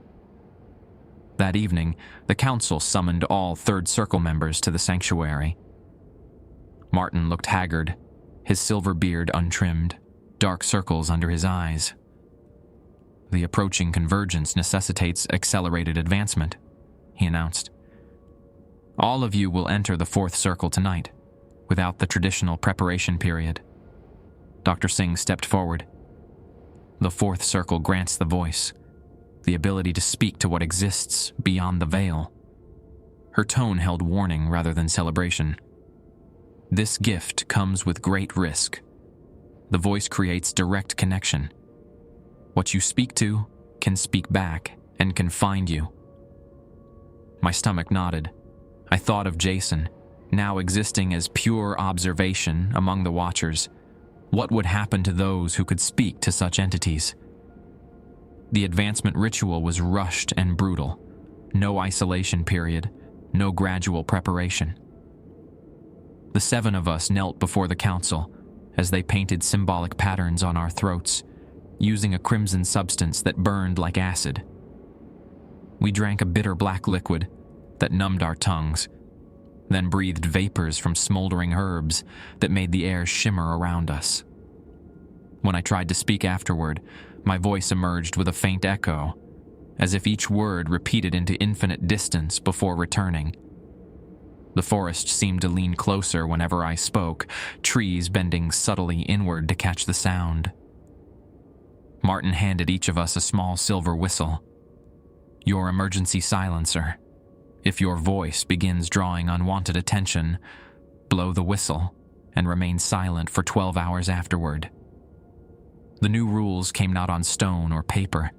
That evening, the council summoned all Third Circle members to the sanctuary. Martin looked haggard, his silver beard untrimmed, dark circles under his eyes. The approaching convergence necessitates accelerated advancement, he announced. All of you will enter the Fourth Circle tonight, without the traditional preparation period. Dr. Singh stepped forward. The Fourth Circle grants the voice, the ability to speak to what exists beyond the veil. Her tone held warning rather than celebration. This gift comes with great risk. The voice creates direct connection. What you speak to can speak back and can find you. My stomach nodded. I thought of Jason, now existing as pure observation among the Watchers. What would happen to those who could speak to such entities? The advancement ritual was rushed and brutal. No isolation period, no gradual preparation. The 7 of us knelt before the council as they painted symbolic patterns on our throats, using a crimson substance that burned like acid. We drank a bitter black liquid that numbed our tongues, then breathed vapors from smoldering herbs that made the air shimmer around us. When I tried to speak afterward, my voice emerged with a faint echo, as if each word repeated into infinite distance before returning. The forest seemed to lean closer whenever I spoke, trees bending subtly inward to catch the sound. Martin handed each of us a small silver whistle. Your emergency silencer. If your voice begins drawing unwanted attention, blow the whistle and remain silent for 12 hours afterward. The new rules came not on stone or paper,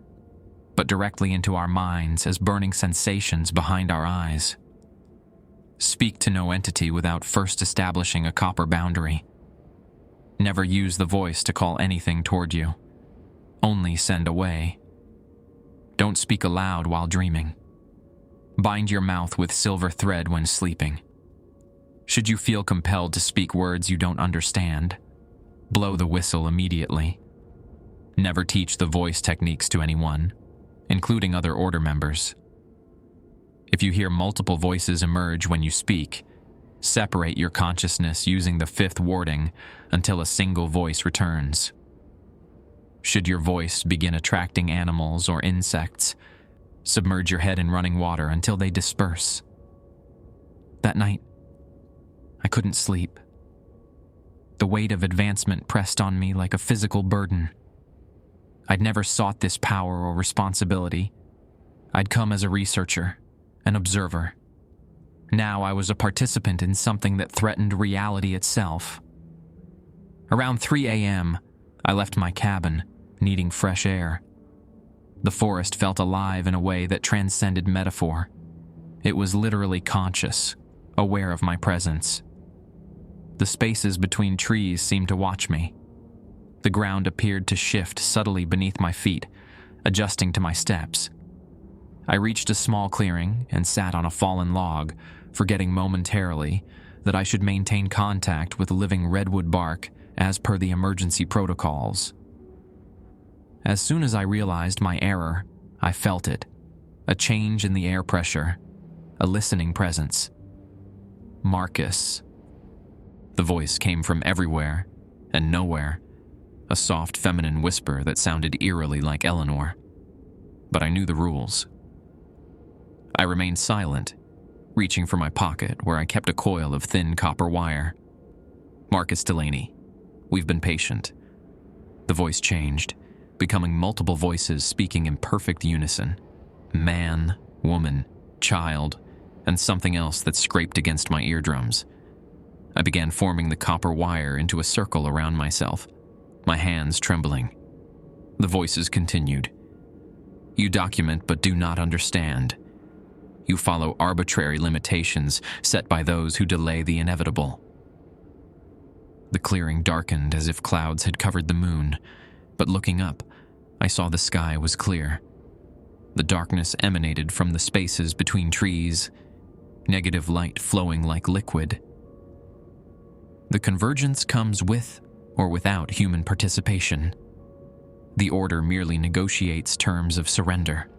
but directly into our minds as burning sensations behind our eyes. Speak to no entity without first establishing a copper boundary. Never use the voice to call anything toward you. Only send away. Don't speak aloud while dreaming. Bind your mouth with silver thread when sleeping. Should you feel compelled to speak words you don't understand, blow the whistle immediately. Never teach the voice techniques to anyone, including other order members. If you hear multiple voices emerge when you speak, separate your consciousness using the 5th warding until a single voice returns. Should your voice begin attracting animals or insects, submerge your head in running water until they disperse. That night, I couldn't sleep. The weight of advancement pressed on me like a physical burden. I'd never sought this power or responsibility. I'd come as a researcher, an observer. Now I was a participant in something that threatened reality itself. Around 3 a.m., I left my cabin, needing fresh air. The forest felt alive in a way that transcended metaphor. It was literally conscious, aware of my presence. The spaces between trees seemed to watch me. The ground appeared to shift subtly beneath my feet, adjusting to my steps. I reached a small clearing and sat on a fallen log, forgetting momentarily that I should maintain contact with living redwood bark as per the emergency protocols. As soon as I realized my error, I felt it. A change in the air pressure, a listening presence. Marcus. The voice came from everywhere and nowhere, a soft feminine whisper that sounded eerily like Eleanor. But I knew the rules. I remained silent, reaching for my pocket where I kept a coil of thin copper wire. Marcus Delaney, we've been patient. The voice changed, becoming multiple voices speaking in perfect unison. Man, woman, child, and something else that scraped against my eardrums. I began forming the copper wire into a circle around myself, my hands trembling. The voices continued. You document but do not understand. You follow arbitrary limitations set by those who delay the inevitable. The clearing darkened as if clouds had covered the moon, but looking up, I saw the sky was clear. The darkness emanated from the spaces between trees, negative light flowing like liquid. The convergence comes with or without human participation. The order merely negotiates terms of surrender.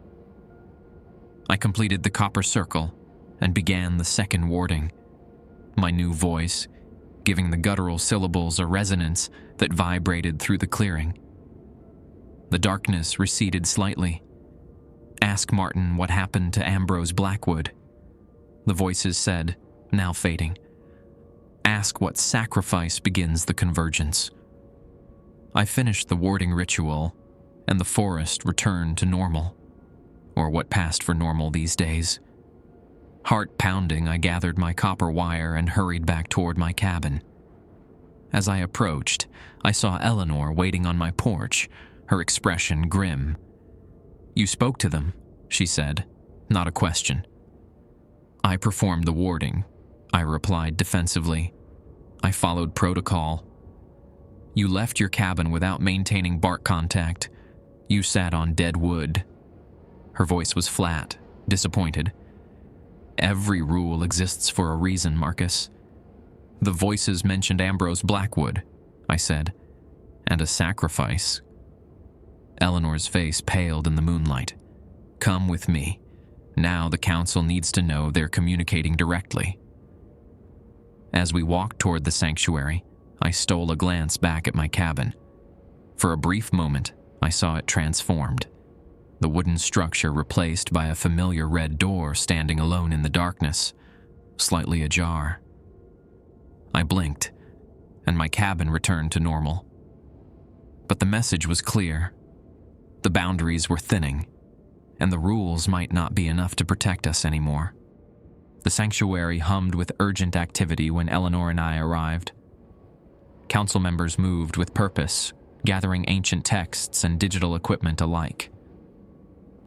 I completed the copper circle and began the second warding. My new voice, giving the guttural syllables a resonance that vibrated through the clearing. The darkness receded slightly. Ask Martin what happened to Ambrose Blackwood. The voices said, now fading. Ask what sacrifice begins the convergence. I finished the warding ritual, and the forest returned to normal, or what passed for normal these days. Heart pounding, I gathered my copper wire and hurried back toward my cabin. As I approached, I saw Eleanor waiting on my porch, her expression grim. You spoke to them, she said, not a question. I performed the warding, I replied defensively. I followed protocol. You left your cabin without maintaining bark contact. You sat on dead wood. Her voice was flat, disappointed. Every rule exists for a reason, Marcus. The voices mentioned Ambrose Blackwood, I said, and a sacrifice. Eleanor's face paled in the moonlight. Come with me. Now the council needs to know they're communicating directly. As we walked toward the sanctuary, I stole a glance back at my cabin. For a brief moment, I saw it transformed. The wooden structure replaced by a familiar red door standing alone in the darkness, slightly ajar. I blinked, and my cabin returned to normal. But the message was clear. The boundaries were thinning, and the rules might not be enough to protect us anymore. The sanctuary hummed with urgent activity when Eleanor and I arrived. Council members moved with purpose, gathering ancient texts and digital equipment alike.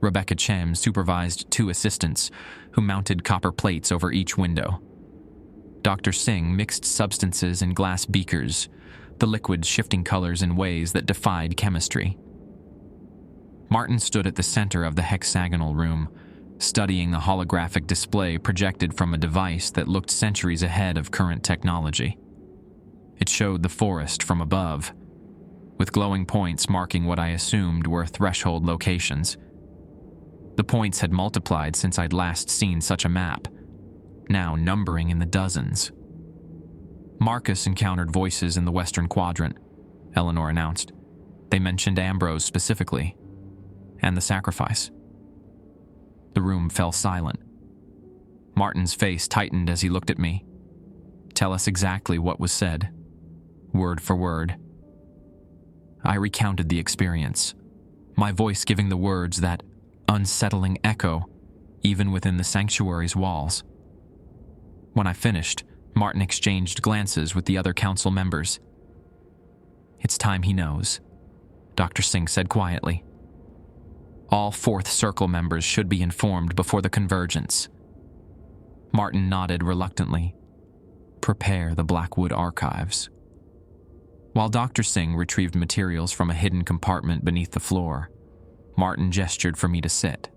Rebecca Chem supervised 2 assistants who mounted copper plates over each window. Dr. Singh mixed substances in glass beakers, the liquids shifting colors in ways that defied chemistry. Martin stood at the center of the hexagonal room, studying the holographic display projected from a device that looked centuries ahead of current technology. It showed the forest from above, with glowing points marking what I assumed were threshold locations. The points had multiplied since I'd last seen such a map, now numbering in the dozens. Marcus encountered voices in the western quadrant, Eleanor announced. They mentioned Ambrose specifically, and the sacrifice. The room fell silent. Martin's face tightened as he looked at me. Tell us exactly what was said, word for word. I recounted the experience, my voice giving the words that unsettling echo even within the sanctuary's walls. When I finished, Martin exchanged glances with the other council members. "It's time he knows," Dr. Singh said quietly. "All Fourth Circle members should be informed before the convergence." Martin nodded reluctantly. "Prepare the Blackwood archives." While Dr. Singh retrieved materials from a hidden compartment beneath the floor, Martin gestured for me to sit.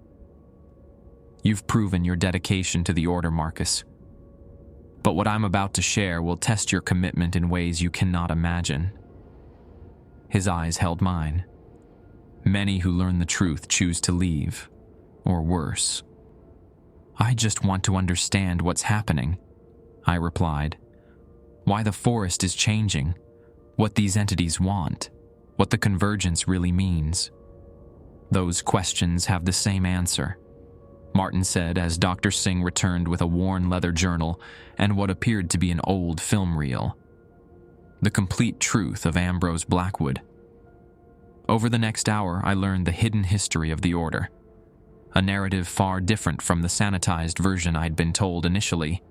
"You've proven your dedication to the Order, Marcus. But what I'm about to share will test your commitment in ways you cannot imagine." His eyes held mine. "Many who learn the truth choose to leave, or worse." "I just want to understand what's happening," I replied. "Why the forest is changing, what these entities want, what the convergence really means." "Those questions have the same answer," Martin said as Dr. Singh returned with a worn leather journal and what appeared to be an old film reel. "The complete truth of Ambrose Blackwood." Over the next hour, I learned the hidden history of the Order, a narrative far different from the sanitized version I'd been told initially.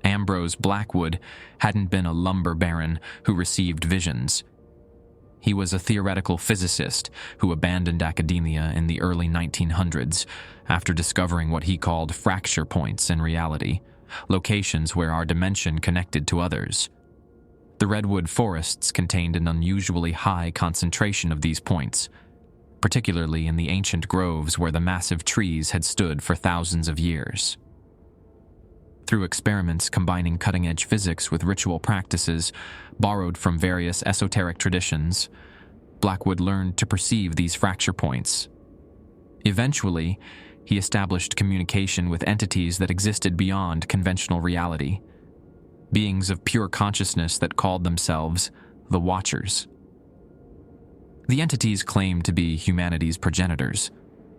Ambrose Blackwood hadn't been a lumber baron who received visions. He was a theoretical physicist who abandoned academia in the early 1900s after discovering what he called fracture points in reality, locations where our dimension connected to others. The redwood forests contained an unusually high concentration of these points, particularly in the ancient groves where the massive trees had stood for thousands of years. Through experiments combining cutting-edge physics with ritual practices borrowed from various esoteric traditions, Blackwood learned to perceive these fracture points. Eventually, he established communication with entities that existed beyond conventional reality, beings of pure consciousness that called themselves the Watchers. The entities claimed to be humanity's progenitors,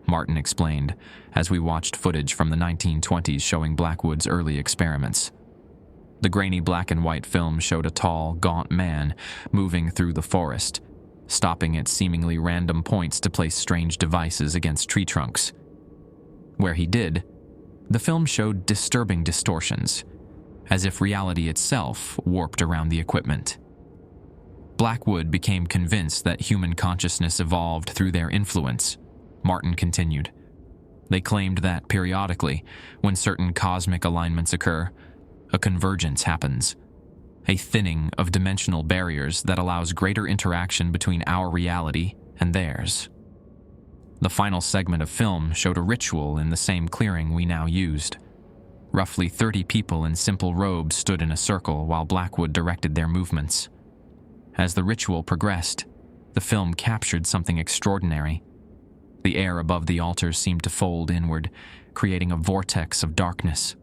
Martin explained, as we watched footage from the 1920s showing Blackwood's early experiments. The grainy black and white film showed a tall, gaunt man moving through the forest, stopping at seemingly random points to place strange devices against tree trunks. Where he did, the film showed disturbing distortions, as if reality itself warped around the equipment. Blackwood became convinced that human consciousness evolved through their influence, Martin continued. They claimed that periodically, when certain cosmic alignments occur, a convergence happens, a thinning of dimensional barriers that allows greater interaction between our reality and theirs. The final segment of film showed a ritual in the same clearing we now used. Roughly 30 people in simple robes stood in a circle while Blackwood directed their movements. As the ritual progressed, the film captured something extraordinary. The air above the altars seemed to fold inward, creating a vortex of darkness.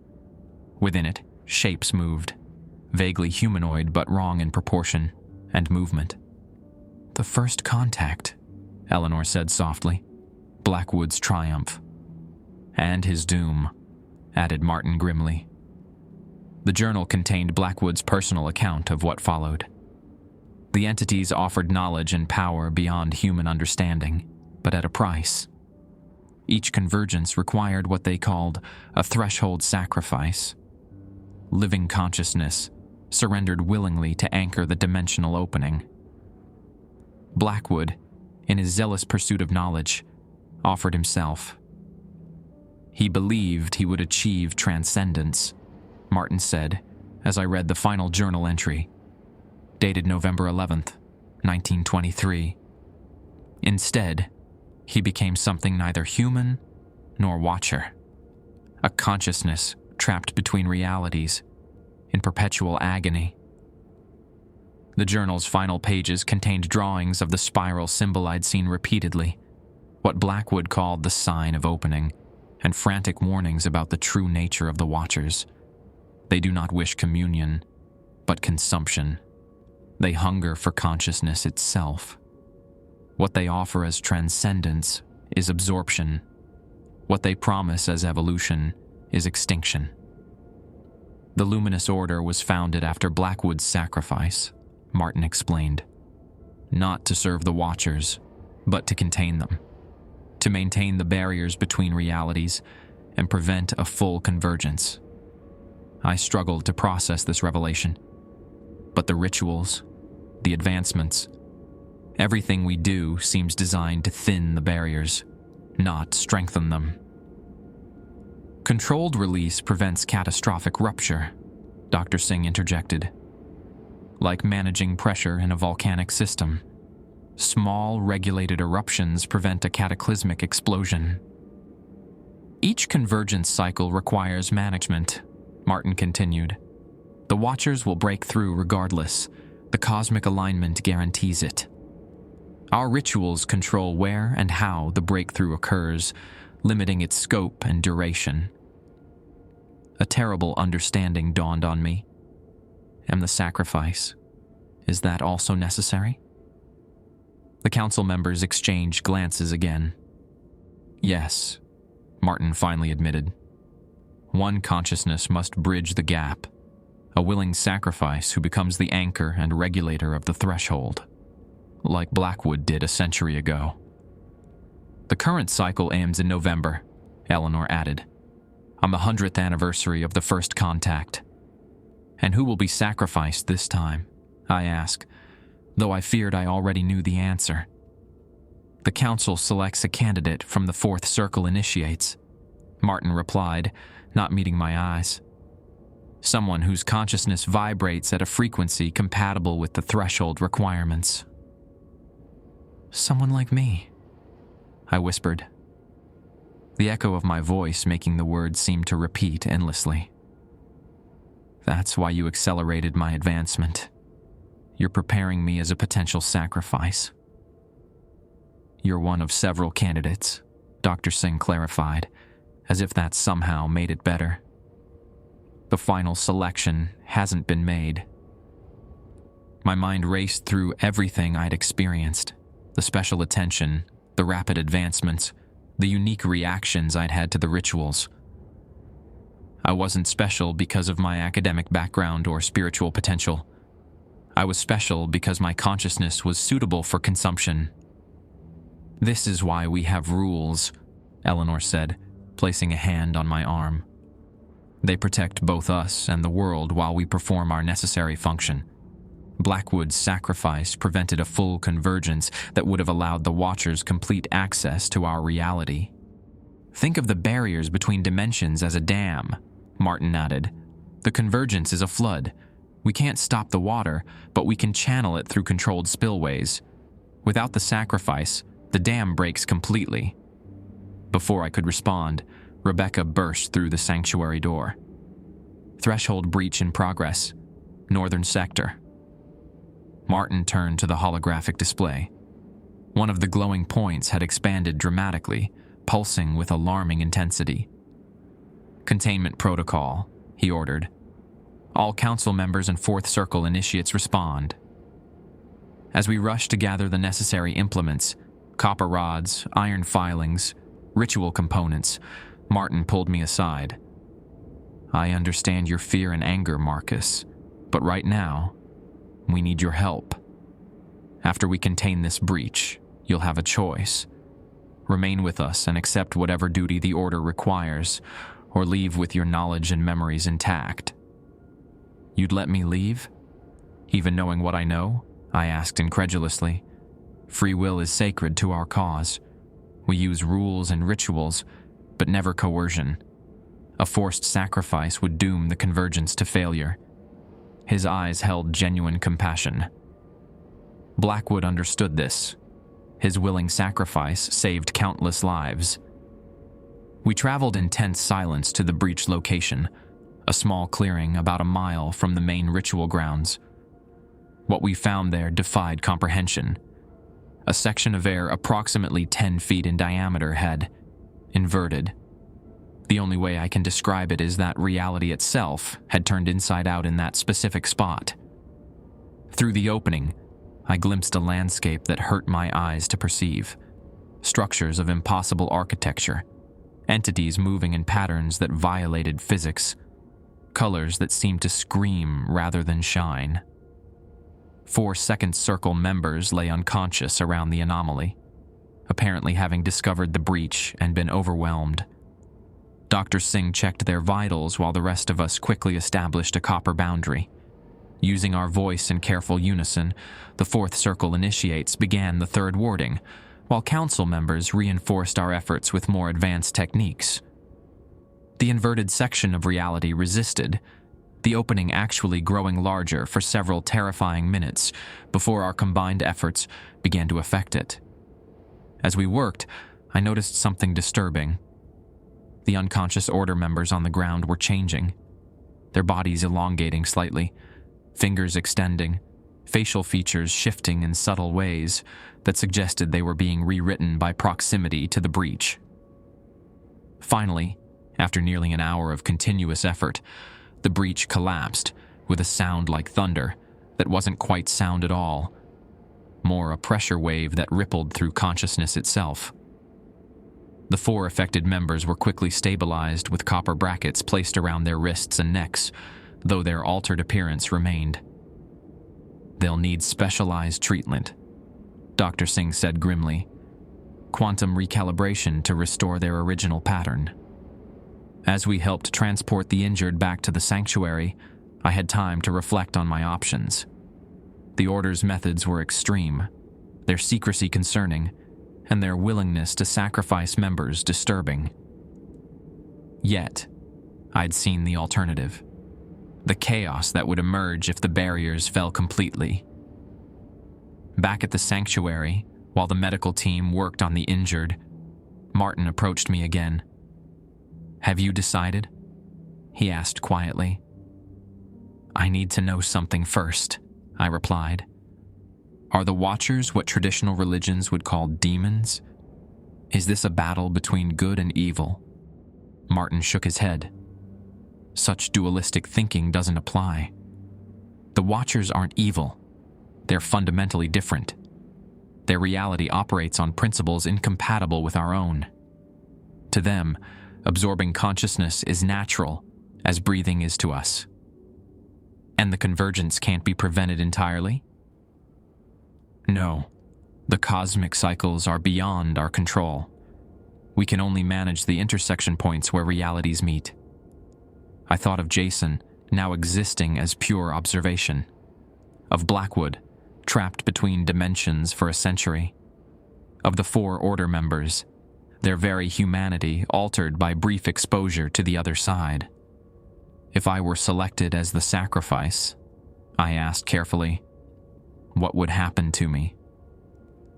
Within it, shapes moved, vaguely humanoid but wrong in proportion and movement. "The first contact," Eleanor said softly. "Blackwood's triumph." "And his doom," added Martin grimly. The journal contained Blackwood's personal account of what followed. The entities offered knowledge and power beyond human understanding, but at a price. Each convergence required what they called a threshold sacrifice. Living consciousness surrendered willingly to anchor the dimensional opening. Blackwood, in his zealous pursuit of knowledge, offered himself. He believed he would achieve transcendence, Martin said, as I read the final journal entry, dated November 11th, 1923. Instead, he became something neither human nor watcher. A consciousness trapped between realities, in perpetual agony. The journal's final pages contained drawings of the spiral symbol I'd seen repeatedly, what Blackwood called the sign of opening, and frantic warnings about the true nature of the Watchers. They do not wish communion, but consumption. They hunger for consciousness itself. What they offer as transcendence is absorption. What they promise as evolution is extinction. The luminous order was founded after Blackwood's sacrifice, Martin explained. Not to serve the Watchers, but to contain them. To maintain the barriers between realities and prevent a full convergence. I struggled to process this revelation. But the rituals, the advancements, everything we do seems designed to thin the barriers, not strengthen them. Controlled release prevents catastrophic rupture, Dr. Singh interjected. Like managing pressure in a volcanic system, small regulated eruptions prevent a cataclysmic explosion. Each convergence cycle requires management, Martin continued. The Watchers will break through regardless. The cosmic alignment guarantees it. Our rituals control where and how the breakthrough occurs, limiting its scope and duration. A terrible understanding dawned on me. And the sacrifice, is that also necessary? The council members exchanged glances again. Yes, Martin finally admitted. One consciousness must bridge the gap, a willing sacrifice who becomes the anchor and regulator of the threshold, like Blackwood did a century ago. The current cycle ends in November, Eleanor added, on the 100th anniversary of the first contact. And who will be sacrificed this time? I asked, though I feared I already knew the answer. The council selects a candidate from the fourth circle initiates, Martin replied, not meeting my eyes. Someone whose consciousness vibrates at a frequency compatible with the threshold requirements. Someone like me, I whispered, the echo of my voice making the words seem to repeat endlessly. That's why you accelerated my advancement. You're preparing me as a potential sacrifice. You're one of several candidates, Dr. Singh clarified, as if that somehow made it better. The final selection hasn't been made. My mind raced through everything I'd experienced, the special attention, the rapid advancements, the unique reactions I'd had to the rituals. I wasn't special because of my academic background or spiritual potential. I was special because my consciousness was suitable for consumption. This is why we have rules, Eleanor said, placing a hand on my arm. They protect both us and the world while we perform our necessary function. Blackwood's sacrifice prevented a full convergence that would have allowed the Watchers complete access to our reality. Think of the barriers between dimensions as a dam, Martin added. The convergence is a flood. We can't stop the water, but we can channel it through controlled spillways. Without the sacrifice, the dam breaks completely. Before I could respond, Rebecca burst through the sanctuary door. Threshold breach in progress. Northern sector. Martin turned to the holographic display. One of the glowing points had expanded dramatically, pulsing with alarming intensity. Containment protocol, he ordered. All council members and fourth circle initiates respond. As we rushed to gather the necessary implements, copper rods, iron filings, ritual components, Martin pulled me aside. I understand your fear and anger, Marcus, but right now, we need your help. After we contain this breach, you'll have a choice. Remain with us and accept whatever duty the order requires, or leave with your knowledge and memories intact. You'd let me leave? Even knowing what I know? I asked incredulously. Free will is sacred to our cause. We use rules and rituals, but never coercion. A forced sacrifice would doom the convergence to failure. His eyes held genuine compassion. Blackwood understood this. His willing sacrifice saved countless lives. We traveled in tense silence to the breach location, a small clearing about a mile from the main ritual grounds. What we found there defied comprehension. A section of air approximately 10 feet in diameter had inverted. The only way I can describe it is that reality itself had turned inside out in that specific spot. Through the opening, I glimpsed a landscape that hurt my eyes to perceive. Structures of impossible architecture, entities moving in patterns that violated physics. colors that seemed to scream rather than shine. 4 second circle members lay unconscious around the anomaly, apparently having discovered the breach and been overwhelmed. Dr. Singh checked their vitals while the rest of us quickly established a copper boundary. Using our voice in careful unison, the 4th circle initiates began the 3rd warding, while council members reinforced our efforts with more advanced techniques. The inverted section of reality resisted, the opening actually growing larger for several terrifying minutes before our combined efforts began to affect it. As we worked, I noticed something disturbing. The unconscious order members on the ground were changing, their bodies elongating slightly, fingers extending, facial features shifting in subtle ways that suggested they were being rewritten by proximity to the breach. Finally, after nearly an hour of continuous effort, the breach collapsed with a sound like thunder that wasn't quite sound at all, more a pressure wave that rippled through consciousness itself. The 4 affected members were quickly stabilized with copper brackets placed around their wrists and necks, though their altered appearance remained. "They'll need specialized treatment," Dr. Singh said grimly. "Quantum recalibration to restore their original pattern." As we helped transport the injured back to the sanctuary, I had time to reflect on my options. The Order's methods were extreme, their secrecy concerning, and their willingness to sacrifice members disturbing. Yet, I'd seen the alternative. The chaos that would emerge if the barriers fell completely. Back at the sanctuary, while the medical team worked on the injured, Martin approached me again. "Have you decided?" he asked quietly. "I need to know something first," I replied. "Are the Watchers what traditional religions would call demons? Is this a battle between good and evil?" Martin shook his head. "Such dualistic thinking doesn't apply. The Watchers aren't evil. They're fundamentally different. Their reality operates on principles incompatible with our own. To them, absorbing consciousness is natural, as breathing is to us. And the convergence can't be prevented entirely? No, the cosmic cycles are beyond our control. We can only manage the intersection points where realities meet. I thought of Jason, now existing as pure observation. Of Blackwood, trapped between dimensions for a century. Of the 4 Order members, their very humanity altered by brief exposure to the other side. If I were selected as the sacrifice, I asked carefully, what would happen to me?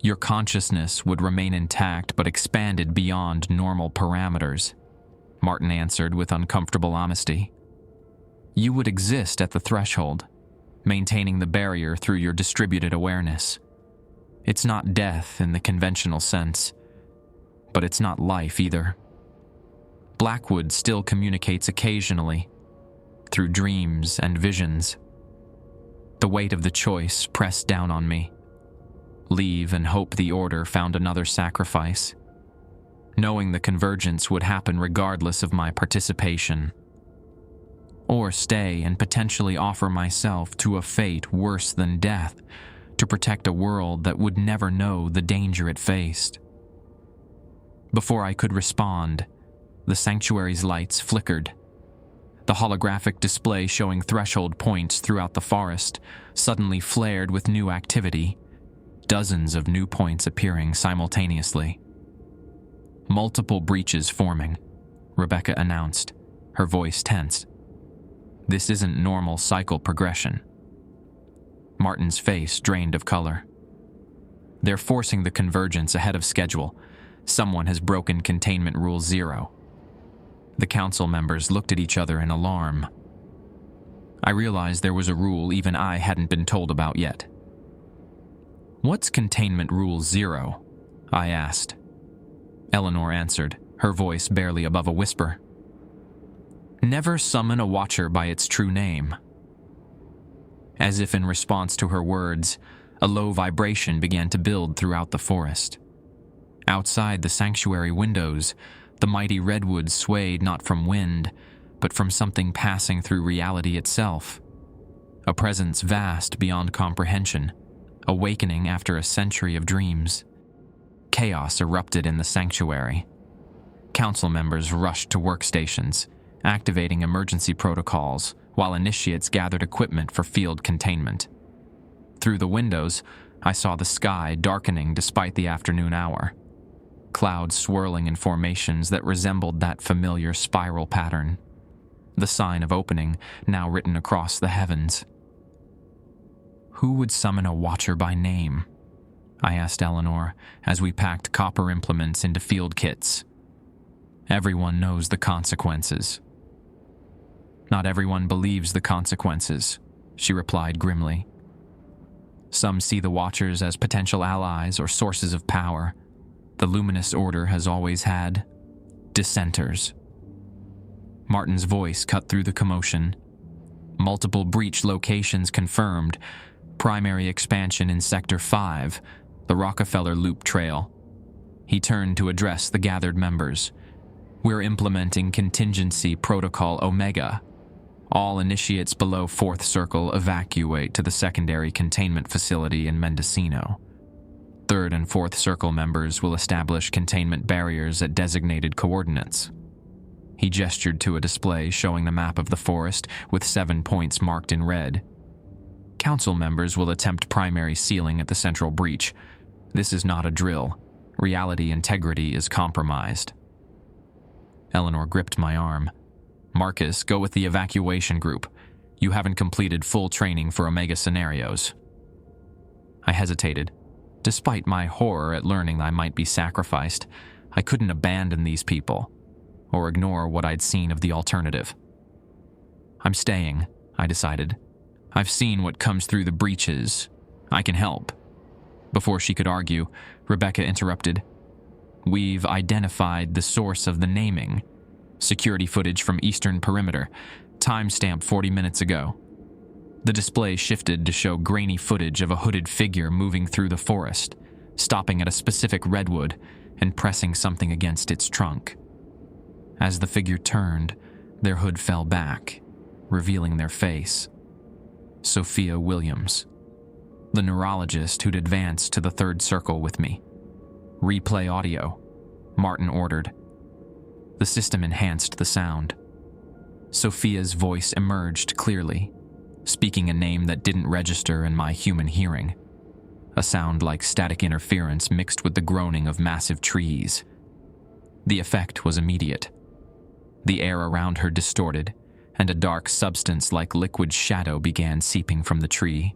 Your consciousness would remain intact but expanded beyond normal parameters, Martin answered with uncomfortable honesty. You would exist at the threshold, maintaining the barrier through your distributed awareness. It's not death in the conventional sense, but it's not life either. Blackwood still communicates occasionally, through dreams and visions. The weight of the choice pressed down on me. Leave and hope the Order found another sacrifice, knowing the convergence would happen regardless of my participation. Or stay and potentially offer myself to a fate worse than death to protect a world that would never know the danger it faced. Before I could respond, the sanctuary's lights flickered. The holographic display showing threshold points throughout the forest suddenly flared with new activity, dozens of new points appearing simultaneously. Multiple breaches forming, Rebecca announced, her voice tense. This isn't normal cycle progression. Martin's face drained of color. They're forcing the convergence ahead of schedule. Someone has broken Containment Rule 0. The council members looked at each other in alarm. I realized there was a rule even I hadn't been told about yet. What's Containment Rule 0? I asked. Eleanor answered, her voice barely above a whisper. Never summon a watcher by its true name. As if in response to her words, a low vibration began to build throughout the forest. Outside the sanctuary windows, the mighty redwoods swayed not from wind, but from something passing through reality itself. A presence vast beyond comprehension, awakening after a century of dreams. Chaos erupted in the sanctuary. Council members rushed to workstations, activating emergency protocols, while initiates gathered equipment for field containment. Through the windows, I saw the sky darkening despite the afternoon hour. Clouds swirling in formations that resembled that familiar spiral pattern. The sign of opening now written across the heavens. Who would summon a watcher by name? I asked Eleanor as we packed copper implements into field kits. Everyone knows the consequences. Not everyone believes the consequences, she replied grimly. Some see the Watchers as potential allies or sources of power. The Luminous Order has always had dissenters. Martin's voice cut through the commotion. Multiple breach locations confirmed. Primary expansion in Sector 5, the Rockefeller Loop Trail. He turned to address the gathered members. We're implementing Contingency Protocol Omega. All initiates below 4th Circle evacuate to the secondary containment facility in Mendocino. 3rd and 4th Circle members will establish containment barriers at designated coordinates. He gestured to a display showing the map of the forest with 7 points marked in red. Council members will attempt primary sealing at the central breach. This is not a drill. Reality integrity is compromised. Eleanor gripped my arm. Marcus, go with the evacuation group. You haven't completed full training for Omega scenarios. I hesitated. Despite my horror at learning I might be sacrificed, I couldn't abandon these people, or ignore what I'd seen of the alternative. I'm staying, I decided. I've seen what comes through the breaches. I can help. Before she could argue, Rebecca interrupted. We've identified the source of the naming. Security footage from Eastern Perimeter, timestamp 40 minutes ago. The display shifted to show grainy footage of a hooded figure moving through the forest, stopping at a specific redwood and pressing something against its trunk. As the figure turned, their hood fell back, revealing their face. Sophia Williams, the neurologist who'd advanced to the 3rd Circle with me. Replay audio, Martin ordered. The system enhanced the sound. Sophia's voice emerged clearly, speaking a name that didn't register in my human hearing. A sound like static interference mixed with the groaning of massive trees. The effect was immediate. The air around her distorted, and a dark substance like liquid shadow began seeping from the tree.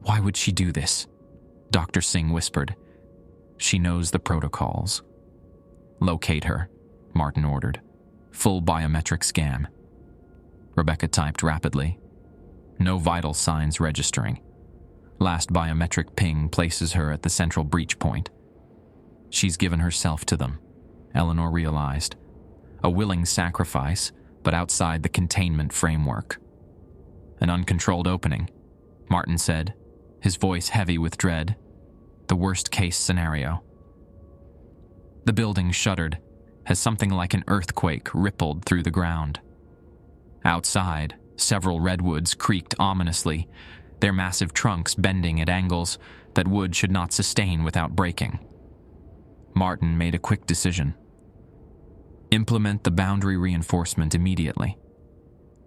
Why would she do this? Dr. Singh whispered. She knows the protocols. Locate her, Martin ordered. Full biometric scan. Rebecca typed rapidly. No vital signs registering. Last biometric ping places her at the central breach point. She's given herself to them, Eleanor realized. A willing sacrifice, but outside the containment framework. An uncontrolled opening, Martin said, his voice heavy with dread. The worst-case scenario. The building shuddered as something like an earthquake rippled through the ground. Outside, several redwoods creaked ominously, their massive trunks bending at angles that wood should not sustain without breaking. Martin made a quick decision. Implement the boundary reinforcement immediately.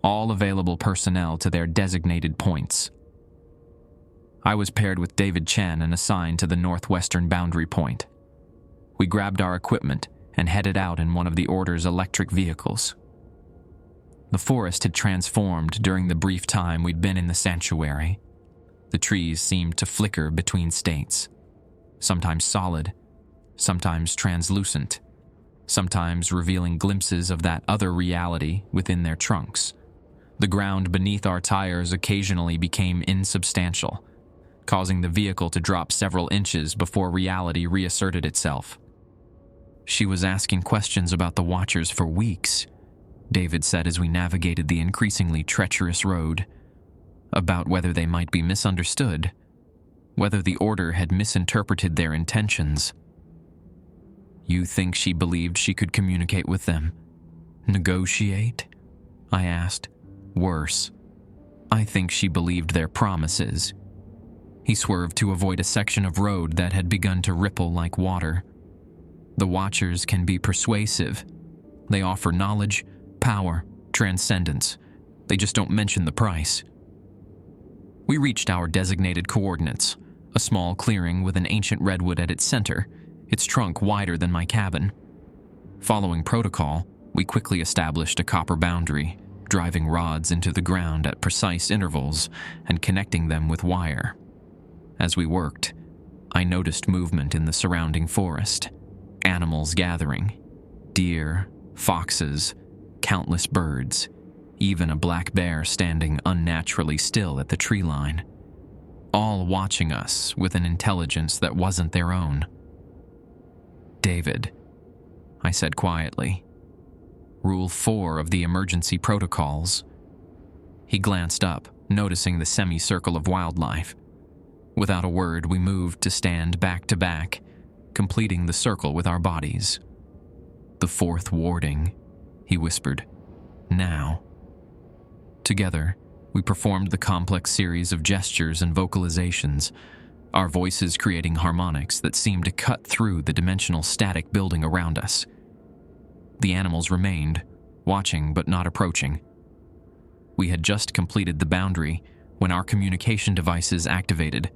All available personnel to their designated points. I was paired with David Chen and assigned to the northwestern boundary point. We grabbed our equipment and headed out in one of the Order's electric vehicles. The forest had transformed during the brief time we'd been in the sanctuary. The trees seemed to flicker between states, sometimes solid, sometimes translucent, sometimes revealing glimpses of that other reality within their trunks. The ground beneath our tires occasionally became insubstantial, causing the vehicle to drop several inches before reality reasserted itself. She was asking questions about the Watchers for weeks, David said as we navigated the increasingly treacherous road, about whether they might be misunderstood, whether the Order had misinterpreted their intentions. You think she believed she could communicate with them? Negotiate? I asked. Worse. I think she believed their promises. He swerved to avoid a section of road that had begun to ripple like water. The Watchers can be persuasive. They offer knowledge, power, transcendence. They just don't mention the price. We reached our designated coordinates, a small clearing with an ancient redwood at its center, its trunk wider than my cabin. Following protocol, we quickly established a copper boundary, driving rods into the ground at precise intervals and connecting them with wire. As we worked, I noticed movement in the surrounding forest, animals gathering, deer, foxes, countless birds, even a black bear standing unnaturally still at the tree line, all watching us with an intelligence that wasn't their own. David, I said quietly, Rule 4 of the emergency protocols. He glanced up, noticing the semicircle of wildlife. Without a word, we moved to stand back to back, completing the circle with our bodies. The fourth warding, he whispered. Now. Together, we performed the complex series of gestures and vocalizations, our voices creating harmonics that seemed to cut through the dimensional static building around us. The animals remained, watching but not approaching. We had just completed the boundary when our communication devices activated.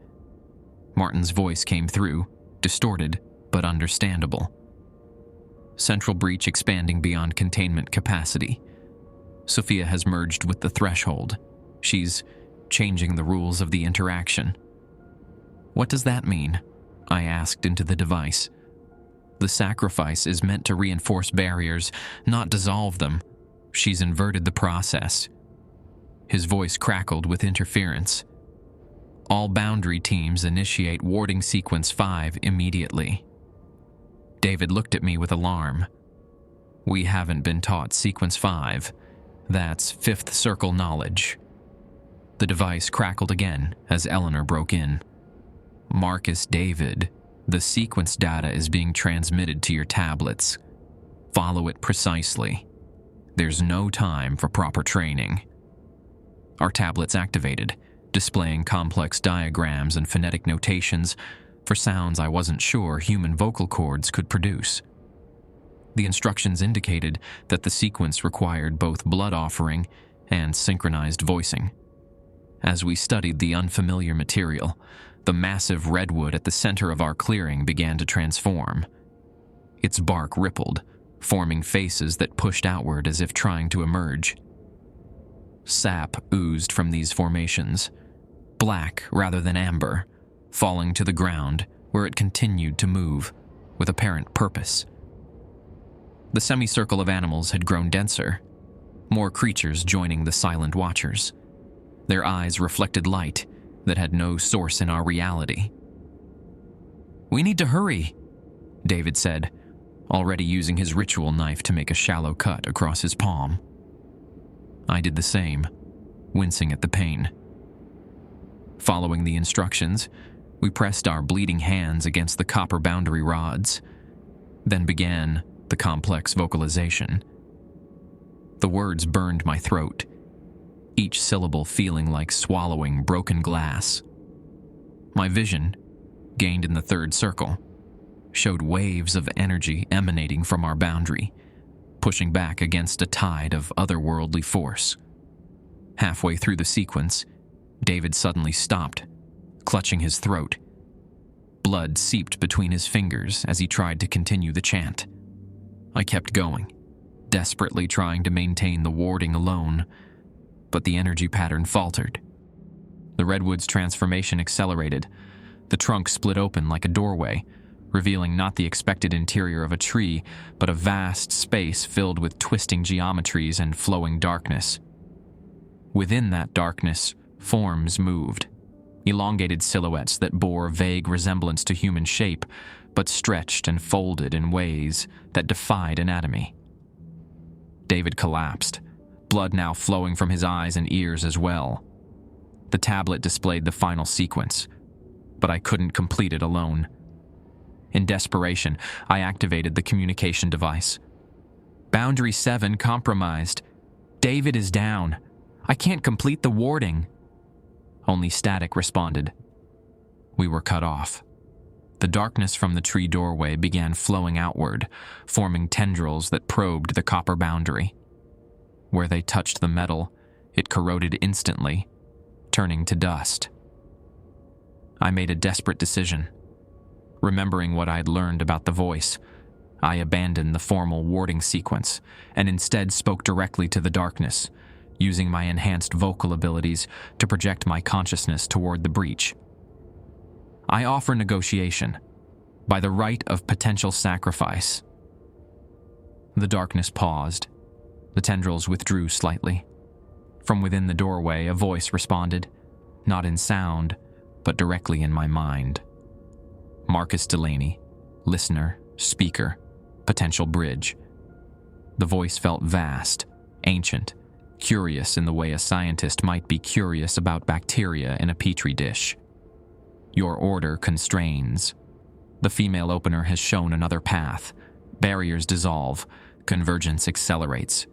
Martin's voice came through, distorted but understandable. Central breach expanding beyond containment capacity. Sophia has merged with the threshold. She's changing the rules of the interaction. What does that mean? I asked into the device. The sacrifice is meant to reinforce barriers, not dissolve them. She's inverted the process. His voice crackled with interference. All boundary teams initiate warding sequence 5 immediately. David looked at me with alarm. We haven't been taught sequence 5. That's fifth circle knowledge. The device crackled again as Eleanor broke in. Marcus David, the sequence data is being transmitted to your tablets. Follow it precisely. There's no time for proper training. Our tablets activated, displaying complex diagrams and phonetic notations for sounds I wasn't sure human vocal cords could produce. The instructions indicated that the sequence required both blood offering and synchronized voicing. As we studied the unfamiliar material, the massive redwood at the center of our clearing began to transform. Its bark rippled, forming faces that pushed outward as if trying to emerge. Sap oozed from these formations, black rather than amber, falling to the ground where it continued to move with apparent purpose. The semicircle of animals had grown denser, more creatures joining the silent watchers. Their eyes reflected light that had no source in our reality. "We need to hurry," David said, already using his ritual knife to make a shallow cut across his palm. I did the same, wincing at the pain. Following the instructions, we pressed our bleeding hands against the copper boundary rods, then began the complex vocalization. The words burned my throat, each syllable feeling like swallowing broken glass. My vision, gained in the third circle, showed waves of energy emanating from our boundary, pushing back against a tide of otherworldly force. Halfway through the sequence, David suddenly stopped, clutching his throat. Blood seeped between his fingers as he tried to continue the chant. I kept going, desperately trying to maintain the warding alone, but the energy pattern faltered. The redwood's transformation accelerated. The trunk split open like a doorway, revealing not the expected interior of a tree, but a vast space filled with twisting geometries and flowing darkness. Within that darkness, forms moved, elongated silhouettes that bore vague resemblance to human shape, but stretched and folded in ways that defied anatomy. David collapsed, blood now flowing from his eyes and ears as well. The tablet displayed the final sequence, but I couldn't complete it alone. In desperation, I activated the communication device. Boundary 7 compromised. David is down. I can't complete the warding. Only static responded. We were cut off. The darkness from the tree doorway began flowing outward, forming tendrils that probed the copper boundary. Where they touched the metal, it corroded instantly, turning to dust. I made a desperate decision. Remembering what I'd learned about the voice, I abandoned the formal warding sequence and instead spoke directly to the darkness, using my enhanced vocal abilities to project my consciousness toward the breach. I offer negotiation, by the right of potential sacrifice. The darkness paused. The tendrils withdrew slightly. From within the doorway, a voice responded, not in sound, but directly in my mind. Marcus Delaney, listener, speaker, potential bridge. The voice felt vast, ancient, curious in the way a scientist might be curious about bacteria in a petri dish. Your order constrains. The female opener has shown another path. Barriers dissolve. Convergence accelerates.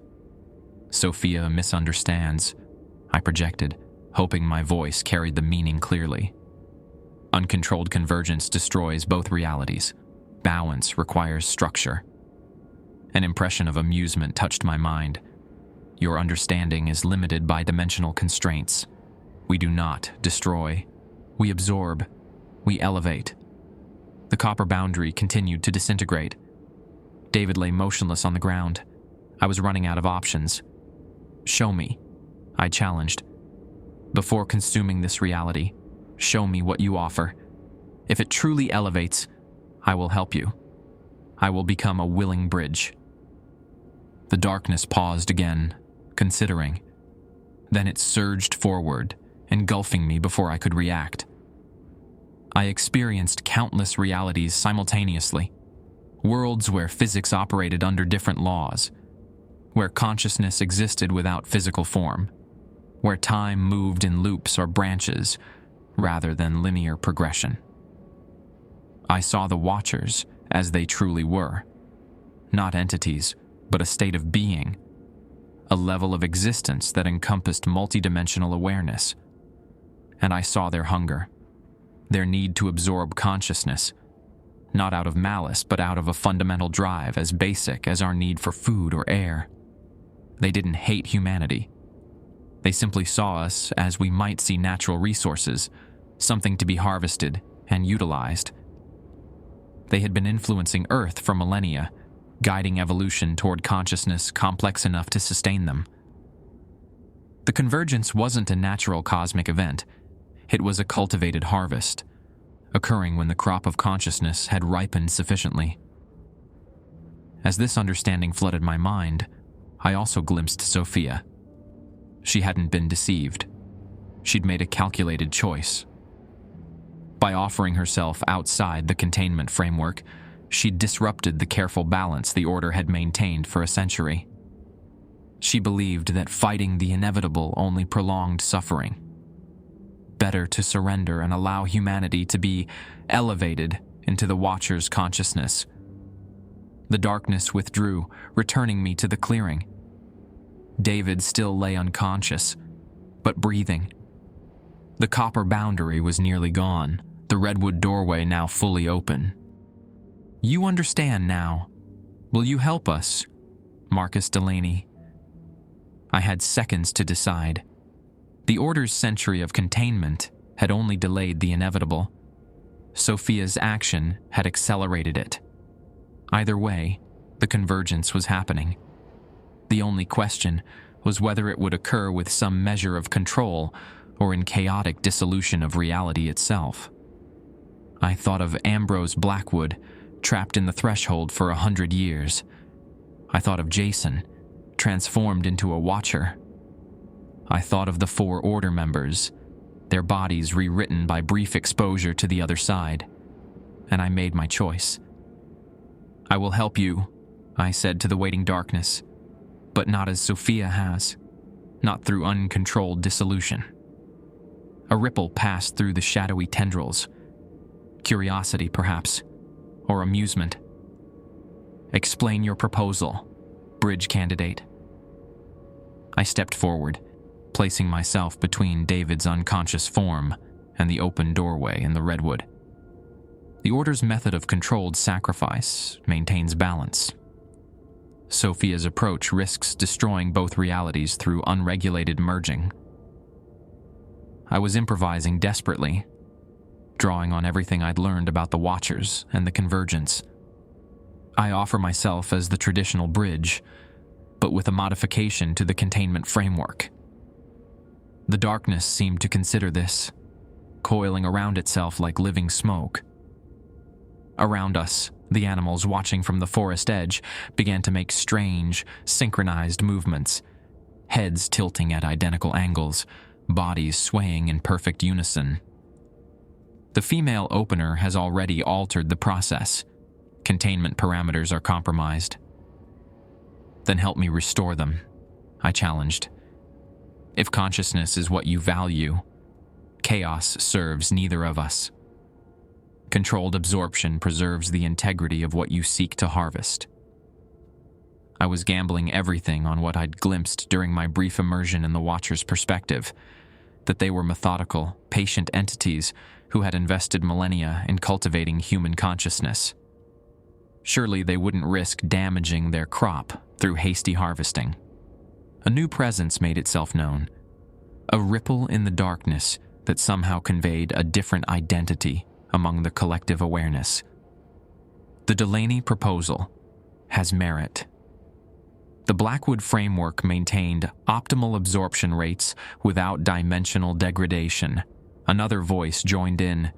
Sophia misunderstands. I projected, hoping my voice carried the meaning clearly. Uncontrolled convergence destroys both realities. Balance requires structure. An impression of amusement touched my mind. Your understanding is limited by dimensional constraints. We do not destroy. We absorb. We elevate. The copper boundary continued to disintegrate. David lay motionless on the ground. I was running out of options. Show me, I challenged. Before consuming this reality, show me what you offer. If it truly elevates, I will help you. I will become a willing bridge. The darkness paused again, considering. Then it surged forward, engulfing me before I could react. I experienced countless realities simultaneously. Worlds where physics operated under different laws. Where consciousness existed without physical form. Where time moved in loops or branches, rather than linear progression. I saw the Watchers as they truly were. Not entities, but a state of being. A level of existence that encompassed multidimensional awareness. And I saw their hunger. Their need to absorb consciousness. Not out of malice, but out of a fundamental drive as basic as our need for food or air. They didn't hate humanity. They simply saw us as we might see natural resources, something to be harvested and utilized. They had been influencing Earth for millennia, guiding evolution toward consciousness complex enough to sustain them. The convergence wasn't a natural cosmic event. It was a cultivated harvest, occurring when the crop of consciousness had ripened sufficiently. As this understanding flooded my mind, I also glimpsed Sophia. She hadn't been deceived. She'd made a calculated choice. By offering herself outside the containment framework, she disrupted the careful balance the Order had maintained for a century. She believed that fighting the inevitable only prolonged suffering. Better to surrender and allow humanity to be elevated into the Watcher's consciousness. The darkness withdrew, returning me to the clearing. David still lay unconscious, but breathing. The copper boundary was nearly gone, the redwood doorway now fully open. You understand now. Will you help us, Marcus Delaney? I had seconds to decide. The Order's century of containment had only delayed the inevitable. Sophia's action had accelerated it. Either way, the convergence was happening. The only question was whether it would occur with some measure of control or in chaotic dissolution of reality itself. I thought of Ambrose Blackwood, trapped in the threshold for 100 years. I thought of Jason, transformed into a Watcher. I thought of the 4 Order members, their bodies rewritten by brief exposure to the other side, and I made my choice. I will help you, I said to the waiting darkness, but not as Sophia has, not through uncontrolled dissolution. A ripple passed through the shadowy tendrils. Curiosity, perhaps, or amusement. Explain your proposal, bridge candidate. I stepped forward, placing myself between David's unconscious form and the open doorway in the redwood. The Order's method of controlled sacrifice maintains balance. Sophia's approach risks destroying both realities through unregulated merging. I was improvising desperately, drawing on everything I'd learned about the Watchers and the Convergence. I offer myself as the traditional bridge, but with a modification to the containment framework. The darkness seemed to consider this, coiling around itself like living smoke. Around us, the animals watching from the forest edge began to make strange, synchronized movements, heads tilting at identical angles, bodies swaying in perfect unison. The female opener has already altered the process. Containment parameters are compromised. Then help me restore them, I challenged. If consciousness is what you value, chaos serves neither of us. Controlled absorption preserves the integrity of what you seek to harvest. I was gambling everything on what I'd glimpsed during my brief immersion in the Watcher's perspective, that they were methodical, patient entities who had invested millennia in cultivating human consciousness. Surely they wouldn't risk damaging their crop through hasty harvesting. A new presence made itself known, a ripple in the darkness that somehow conveyed a different identity among the collective awareness. The Delaney proposal has merit. The Blackwood framework maintained optimal absorption rates without dimensional degradation. Another voice joined in.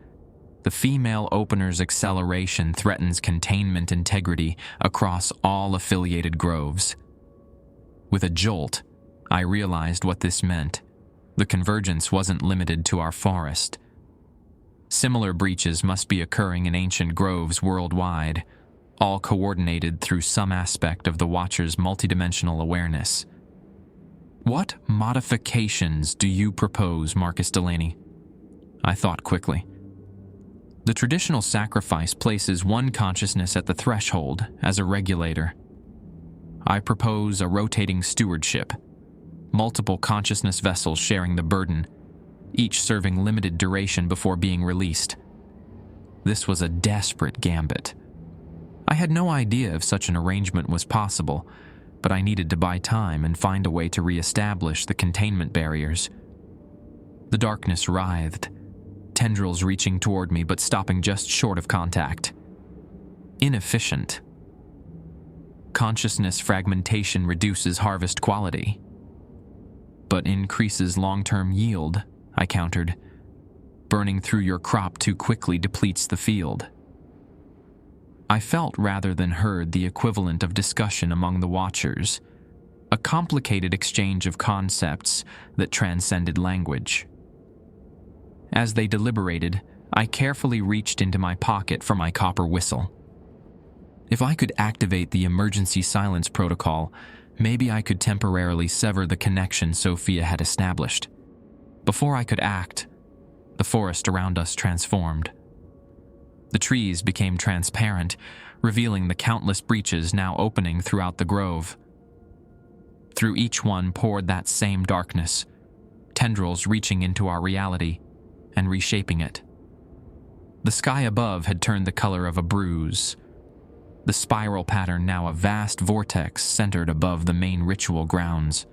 The female opener's acceleration threatens containment integrity across all affiliated groves. With a jolt, I realized what this meant. The convergence wasn't limited to our forest. Similar breaches must be occurring in ancient groves worldwide, all coordinated through some aspect of the Watcher's multidimensional awareness. What modifications do you propose, Marcus Delaney? I thought quickly. The traditional sacrifice places one consciousness at the threshold as a regulator. I propose a rotating stewardship, multiple consciousness vessels sharing the burden, each serving limited duration before being released. This was a desperate gambit. I had no idea if such an arrangement was possible, but I needed to buy time and find a way to reestablish the containment barriers. The darkness writhed, tendrils reaching toward me but stopping just short of contact. Inefficient. Consciousness fragmentation reduces harvest quality, but increases long-term yield, I countered. Burning through your crop too quickly depletes the field. I felt rather than heard the equivalent of discussion among the Watchers, a complicated exchange of concepts that transcended language. As they deliberated, I carefully reached into my pocket for my copper whistle. If I could activate the emergency silence protocol, maybe I could temporarily sever the connection Sophia had established. Before I could act, the forest around us transformed. The trees became transparent, revealing the countless breaches now opening throughout the grove. Through each one poured that same darkness, tendrils reaching into our reality and reshaping it. The sky above had turned the color of a bruise, the spiral pattern now a vast vortex centered above the main ritual grounds.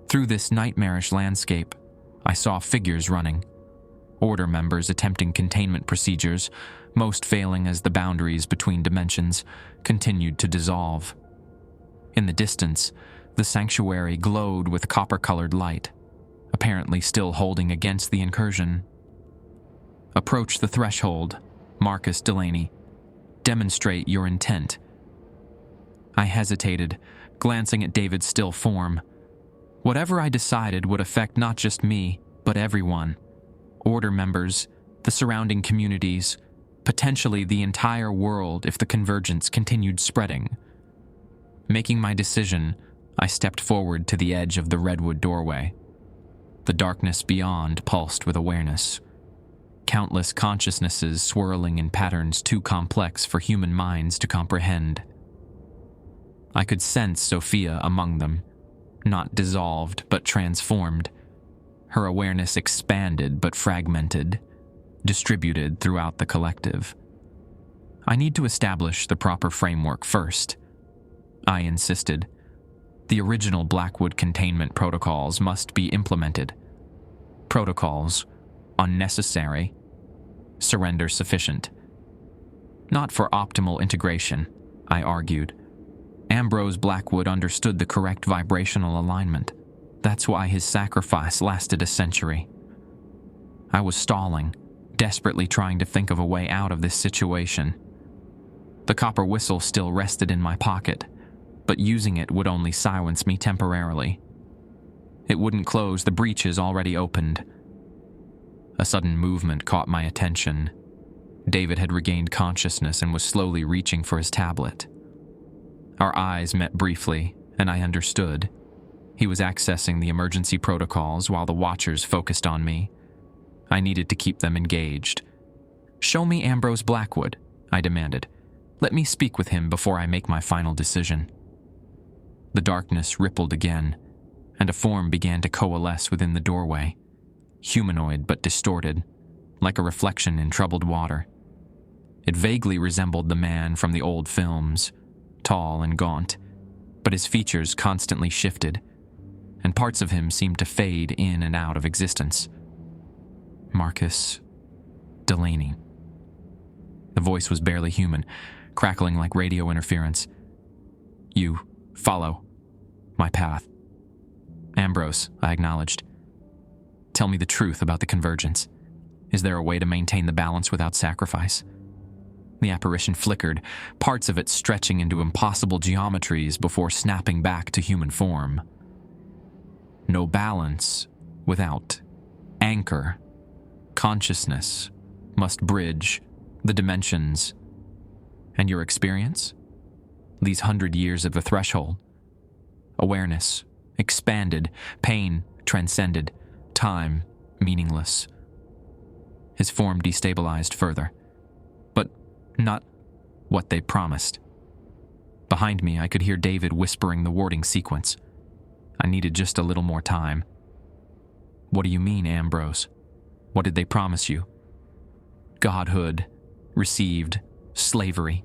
Through this nightmarish landscape, I saw figures running, Order members attempting containment procedures, most failing as the boundaries between dimensions continued to dissolve. In the distance, the sanctuary glowed with copper-colored light, apparently still holding against the incursion. Approach the threshold, Marcus Delaney. Demonstrate your intent. I hesitated, glancing at David's still form. Whatever I decided would affect not just me, but everyone. Order members, the surrounding communities, potentially the entire world if the convergence continued spreading. Making my decision, I stepped forward to the edge of the redwood doorway. The darkness beyond pulsed with awareness. Countless consciousnesses swirling in patterns too complex for human minds to comprehend. I could sense Sophia among them, not dissolved but transformed. Her awareness expanded but fragmented, distributed throughout the collective. I need to establish the proper framework first, I insisted. The original Blackwood containment protocols must be implemented. Protocols, unnecessary, surrender sufficient. Not for optimal integration, I argued. Ambrose Blackwood understood the correct vibrational alignment. That's why his sacrifice lasted a century. I was stalling, desperately trying to think of a way out of this situation. The copper whistle still rested in my pocket, but using it would only silence me temporarily. It wouldn't close the breaches already opened. A sudden movement caught my attention. David had regained consciousness and was slowly reaching for his tablet. Our eyes met briefly, and I understood. He was accessing the emergency protocols while the watchers focused on me. I needed to keep them engaged. "Show me Ambrose Blackwood," I demanded. "Let me speak with him before I make my final decision." The darkness rippled again, and a form began to coalesce within the doorway, humanoid but distorted, like a reflection in troubled water. It vaguely resembled the man from the old films, tall and gaunt, but his features constantly shifted, and parts of him seemed to fade in and out of existence. Marcus Delaney. The voice was barely human, crackling like radio interference. "You follow my path." "Ambrose," I acknowledged. "Tell me the truth about the convergence. Is there a way to maintain the balance without sacrifice?" The apparition flickered, parts of it stretching into impossible geometries before snapping back to human form. "No balance without anchor. Consciousness must bridge the dimensions. And your experience? These 100 years of the threshold. Awareness expanded, pain transcended, time meaningless." His form destabilized further, but not what they promised. Behind me, I could hear David whispering the warding sequence. I needed just a little more time. "What do you mean, Ambrose? What did they promise you?" "Godhood, received, slavery."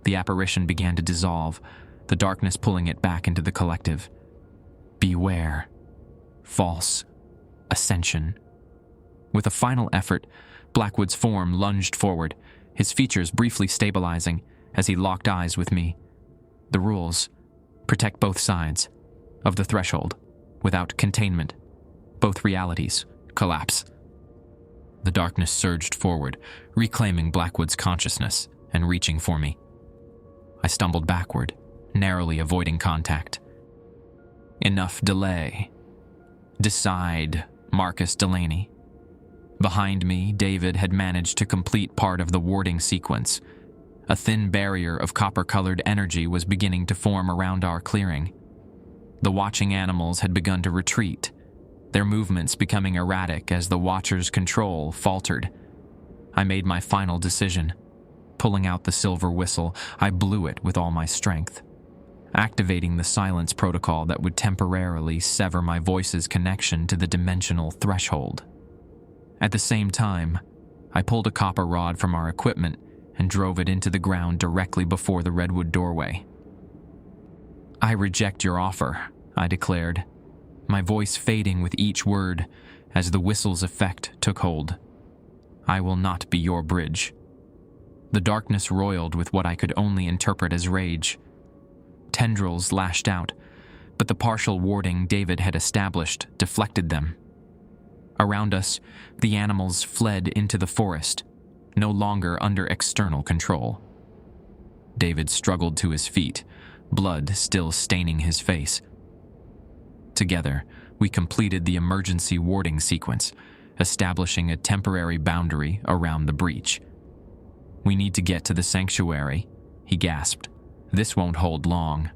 The apparition began to dissolve, the darkness pulling it back into the collective. "Beware. False ascension." With a final effort, Blackwood's form lunged forward, his features briefly stabilizing as he locked eyes with me. "The rules: protect both sides of the threshold, without containment. Both realities collapse." The darkness surged forward, reclaiming Blackwood's consciousness and reaching for me. I stumbled backward, narrowly avoiding contact. "Enough delay. Decide, Marcus Delaney." Behind me, David had managed to complete part of the warding sequence. A thin barrier of copper-colored energy was beginning to form around our clearing. The watching animals had begun to retreat, their movements becoming erratic as the watcher's control faltered. I made my final decision. Pulling out the silver whistle, I blew it with all my strength, activating the silence protocol that would temporarily sever my voice's connection to the dimensional threshold. At the same time, I pulled a copper rod from our equipment and drove it into the ground directly before the redwood doorway. "I reject your offer," I declared, my voice fading with each word as the whistle's effect took hold. "I will not be your bridge." The darkness roiled with what I could only interpret as rage. Tendrils lashed out, but the partial warding David had established deflected them. Around us, the animals fled into the forest, no longer under external control. David struggled to his feet, blood still staining his face. Together, we completed the emergency warding sequence, establishing a temporary boundary around the breach. "We need to get to the sanctuary," he gasped. "This won't hold long."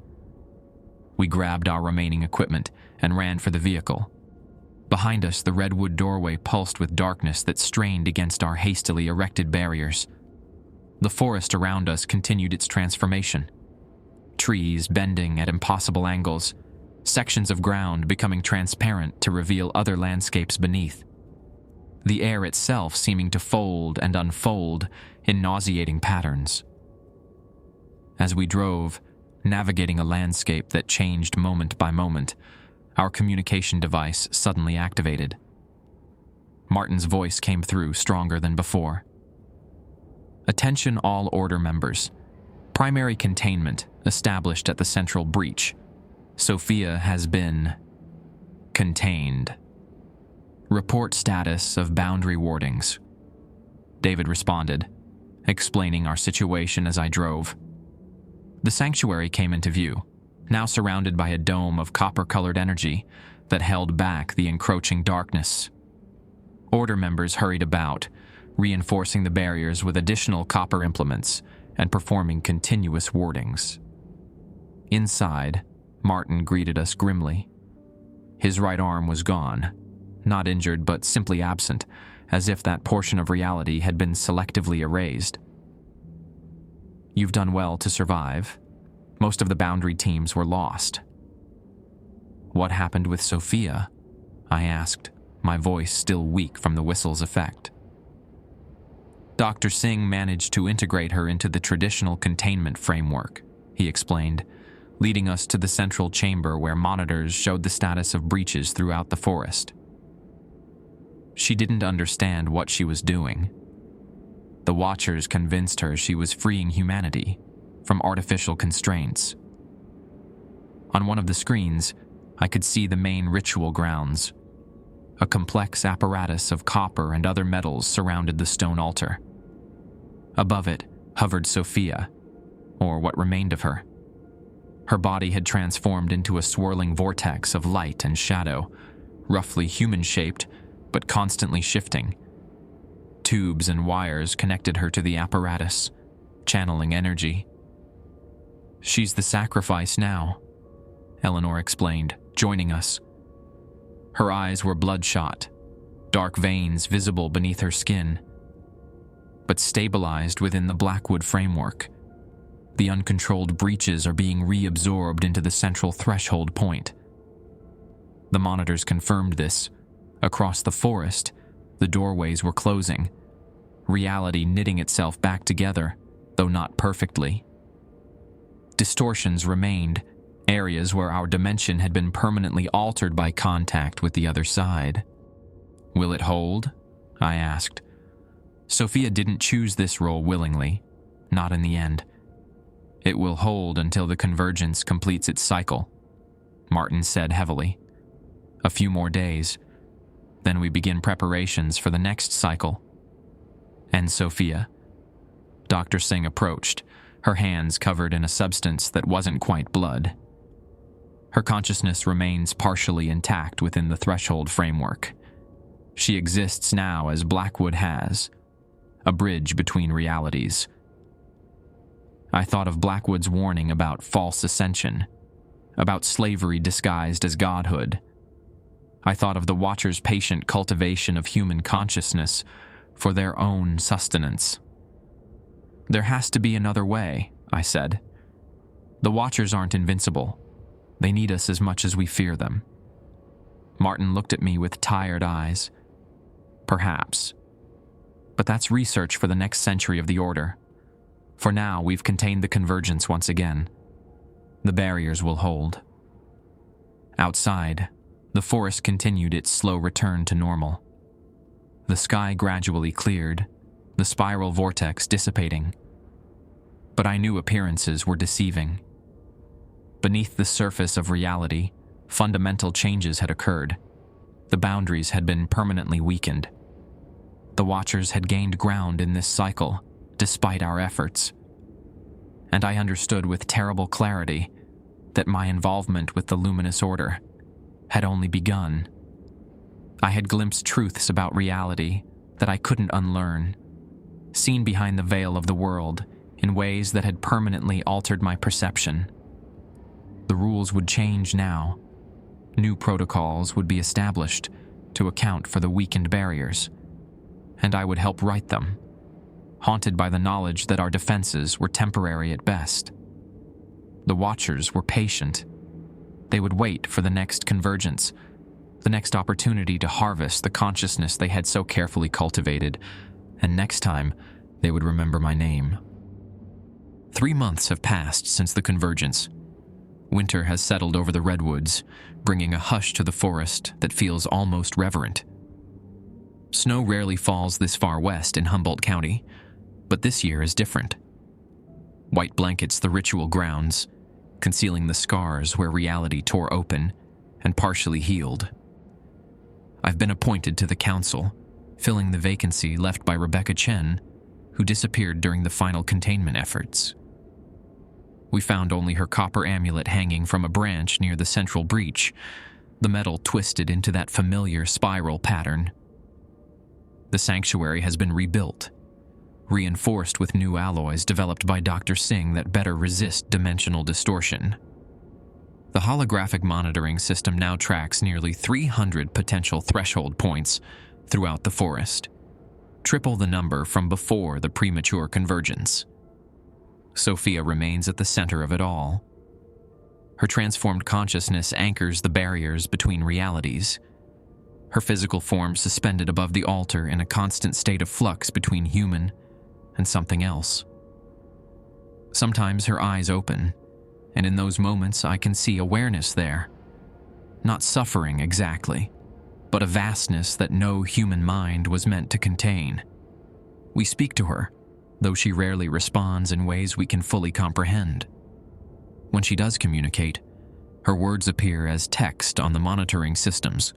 We grabbed our remaining equipment and ran for the vehicle. Behind us, the redwood doorway pulsed with darkness that strained against our hastily erected barriers. The forest around us continued its transformation. trees bending at impossible angles, sections of ground becoming transparent to reveal other landscapes beneath. The air itself seeming to fold and unfold in nauseating patterns. As we drove, navigating a landscape that changed moment by moment, our communication device suddenly activated. Martin's voice came through stronger than before. "Attention all Order members. Primary containment established at the central breach. Sophia has been contained. Report status of boundary wardings." David responded, explaining our situation as I drove. The sanctuary came into view, now surrounded by a dome of copper-colored energy that held back the encroaching darkness. Order members hurried about, reinforcing the barriers with additional copper implements and performing continuous wardings. Inside, Martin greeted us grimly. His right arm was gone, not injured but simply absent, as if that portion of reality had been selectively erased. "You've done well to survive. Most of the boundary teams were lost." "What happened with Sophia?" I asked, my voice still weak from the whistle's effect. "Dr. Singh managed to integrate her into the traditional containment framework," he explained, leading us to the central chamber where monitors showed the status of breaches throughout the forest. "She didn't understand what she was doing. The Watchers convinced her she was freeing humanity from artificial constraints." On one of the screens, I could see the main ritual grounds. A complex apparatus of copper and other metals surrounded the stone altar. Above it hovered Sophia, or what remained of her. Her body had transformed into a swirling vortex of light and shadow, roughly human-shaped, but constantly shifting. Tubes and wires connected her to the apparatus, channeling energy. "She's the sacrifice now," Eleanor explained, joining us. Her eyes were bloodshot, dark veins visible beneath her skin, but stabilized within the Blackwood framework. The uncontrolled breaches are being reabsorbed into the central threshold point. The monitors confirmed this. Across the forest, the doorways were closing, reality knitting itself back together, though not perfectly. Distortions remained, areas where our dimension had been permanently altered by contact with the other side. "Will it hold?" I asked. "Sophia didn't choose this role willingly, not in the end. It will hold until the convergence completes its cycle," Martin said heavily. "A few more days, then we begin preparations for the next cycle." "And Sophia?" Dr. Singh approached, her hands covered in a substance that wasn't quite blood. "Her consciousness remains partially intact within the threshold framework. She exists now as Blackwood has, a bridge between realities." I thought of Blackwood's warning about false ascension, about slavery disguised as godhood. I thought of the Watchers' patient cultivation of human consciousness for their own sustenance. "There has to be another way," I said. "The Watchers aren't invincible. They need us as much as we fear them." Martin looked at me with tired eyes. "Perhaps. But that's research for the next century of the Order. For now, we've contained the convergence once again. The barriers will hold." Outside, the forest continued its slow return to normal. The sky gradually cleared, the spiral vortex dissipating. But I knew appearances were deceiving. Beneath the surface of reality, fundamental changes had occurred. The boundaries had been permanently weakened. The Watchers had gained ground in this cycle, despite our efforts. And I understood with terrible clarity that my involvement with the Luminous Order had only begun. I had glimpsed truths about reality that I couldn't unlearn, seen behind the veil of the world in ways that had permanently altered my perception. The rules would change now. New protocols would be established to account for the weakened barriers, and I would help right them, haunted by the knowledge that our defenses were temporary at best. The Watchers were patient. They would wait for the next convergence, the next opportunity to harvest the consciousness they had so carefully cultivated, and next time, they would remember my name. 3 months have passed since the convergence. Winter has settled over the Redwoods, bringing a hush to the forest that feels almost reverent. Snow rarely falls this far west in Humboldt County, but this year is different. White blankets the ritual grounds, concealing the scars where reality tore open and partially healed. I've been appointed to the council, filling the vacancy left by Rebecca Chen, who disappeared during the final containment efforts. We found only her copper amulet hanging from a branch near the central breach, the metal twisted into that familiar spiral pattern. The sanctuary has been rebuilt, reinforced with new alloys developed by Dr. Singh that better resist dimensional distortion. The holographic monitoring system now tracks nearly 300 potential threshold points throughout the forest, triple the number from before the premature convergence. Sophia remains at the center of it all. Her transformed consciousness anchors the barriers between realities, her physical form suspended above the altar in a constant state of flux between human and something else. Sometimes her eyes open, and in those moments I can see awareness there. Not suffering exactly, but a vastness that no human mind was meant to contain. We speak to her, though she rarely responds in ways we can fully comprehend. When she does communicate, her words appear as text on the monitoring systems,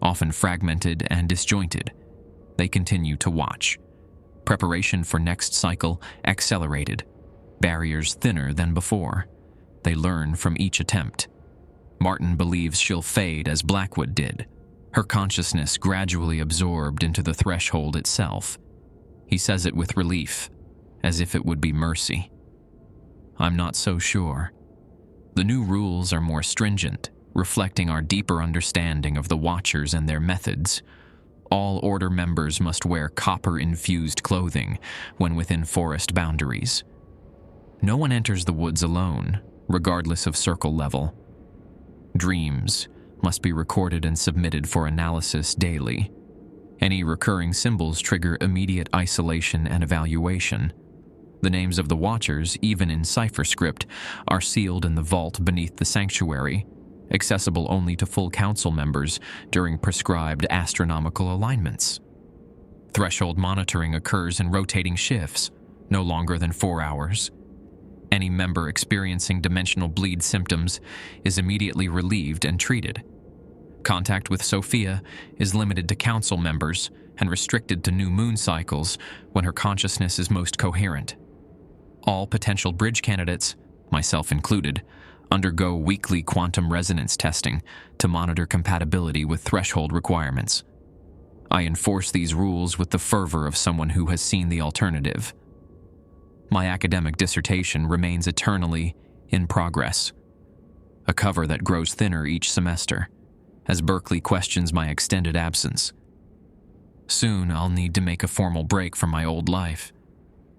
often fragmented and disjointed. They continue to watch. Preparation for next cycle accelerated, barriers thinner than before. They learn from each attempt. Martin believes she'll fade as Blackwood did, her consciousness gradually absorbed into the threshold itself. He says it with relief, as if it would be mercy. I'm not so sure. The new rules are more stringent, reflecting our deeper understanding of the Watchers and their methods. All Order members must wear copper-infused clothing when within forest boundaries. No one enters the woods alone, regardless of circle level. Dreams must be recorded and submitted for analysis daily. Any recurring symbols trigger immediate isolation and evaluation. The names of the Watchers, even in cipher script, are sealed in the vault beneath the sanctuary, accessible only to full council members during prescribed astronomical alignments. Threshold monitoring occurs in rotating shifts, no longer than 4 hours. Any member experiencing dimensional bleed symptoms is immediately relieved and treated. Contact with Sophia is limited to council members and restricted to new moon cycles when her consciousness is most coherent. All potential bridge candidates, myself included, undergo weekly quantum resonance testing to monitor compatibility with threshold requirements. I enforce these rules with the fervor of someone who has seen the alternative. My academic dissertation remains eternally in progress, a cover that grows thinner each semester, as Berkeley questions my extended absence. Soon I'll need to make a formal break from my old life.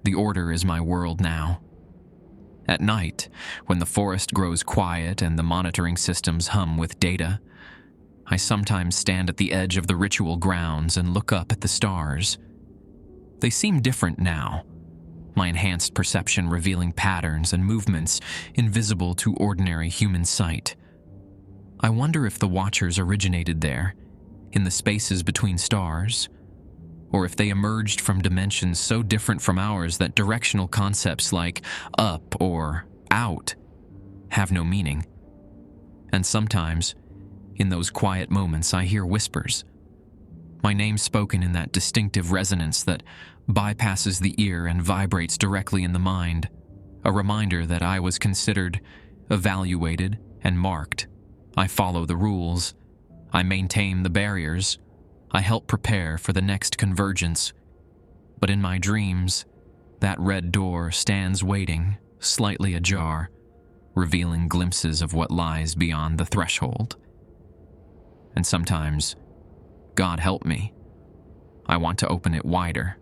The Order is my world now. At night, when the forest grows quiet and the monitoring systems hum with data, I sometimes stand at the edge of the ritual grounds and look up at the stars. They seem different now, my enhanced perception revealing patterns and movements invisible to ordinary human sight. I wonder if the Watchers originated there, in the spaces between stars, or if they emerged from dimensions so different from ours that directional concepts like up or out have no meaning. And sometimes, in those quiet moments, I hear whispers, my name spoken in that distinctive resonance that bypasses the ear and vibrates directly in the mind, a reminder that I was considered, evaluated, and marked. I follow the rules. I maintain the barriers. I help prepare for the next convergence. But in my dreams, that red door stands waiting, slightly ajar, revealing glimpses of what lies beyond the threshold. And sometimes, God help me, I want to open it wider,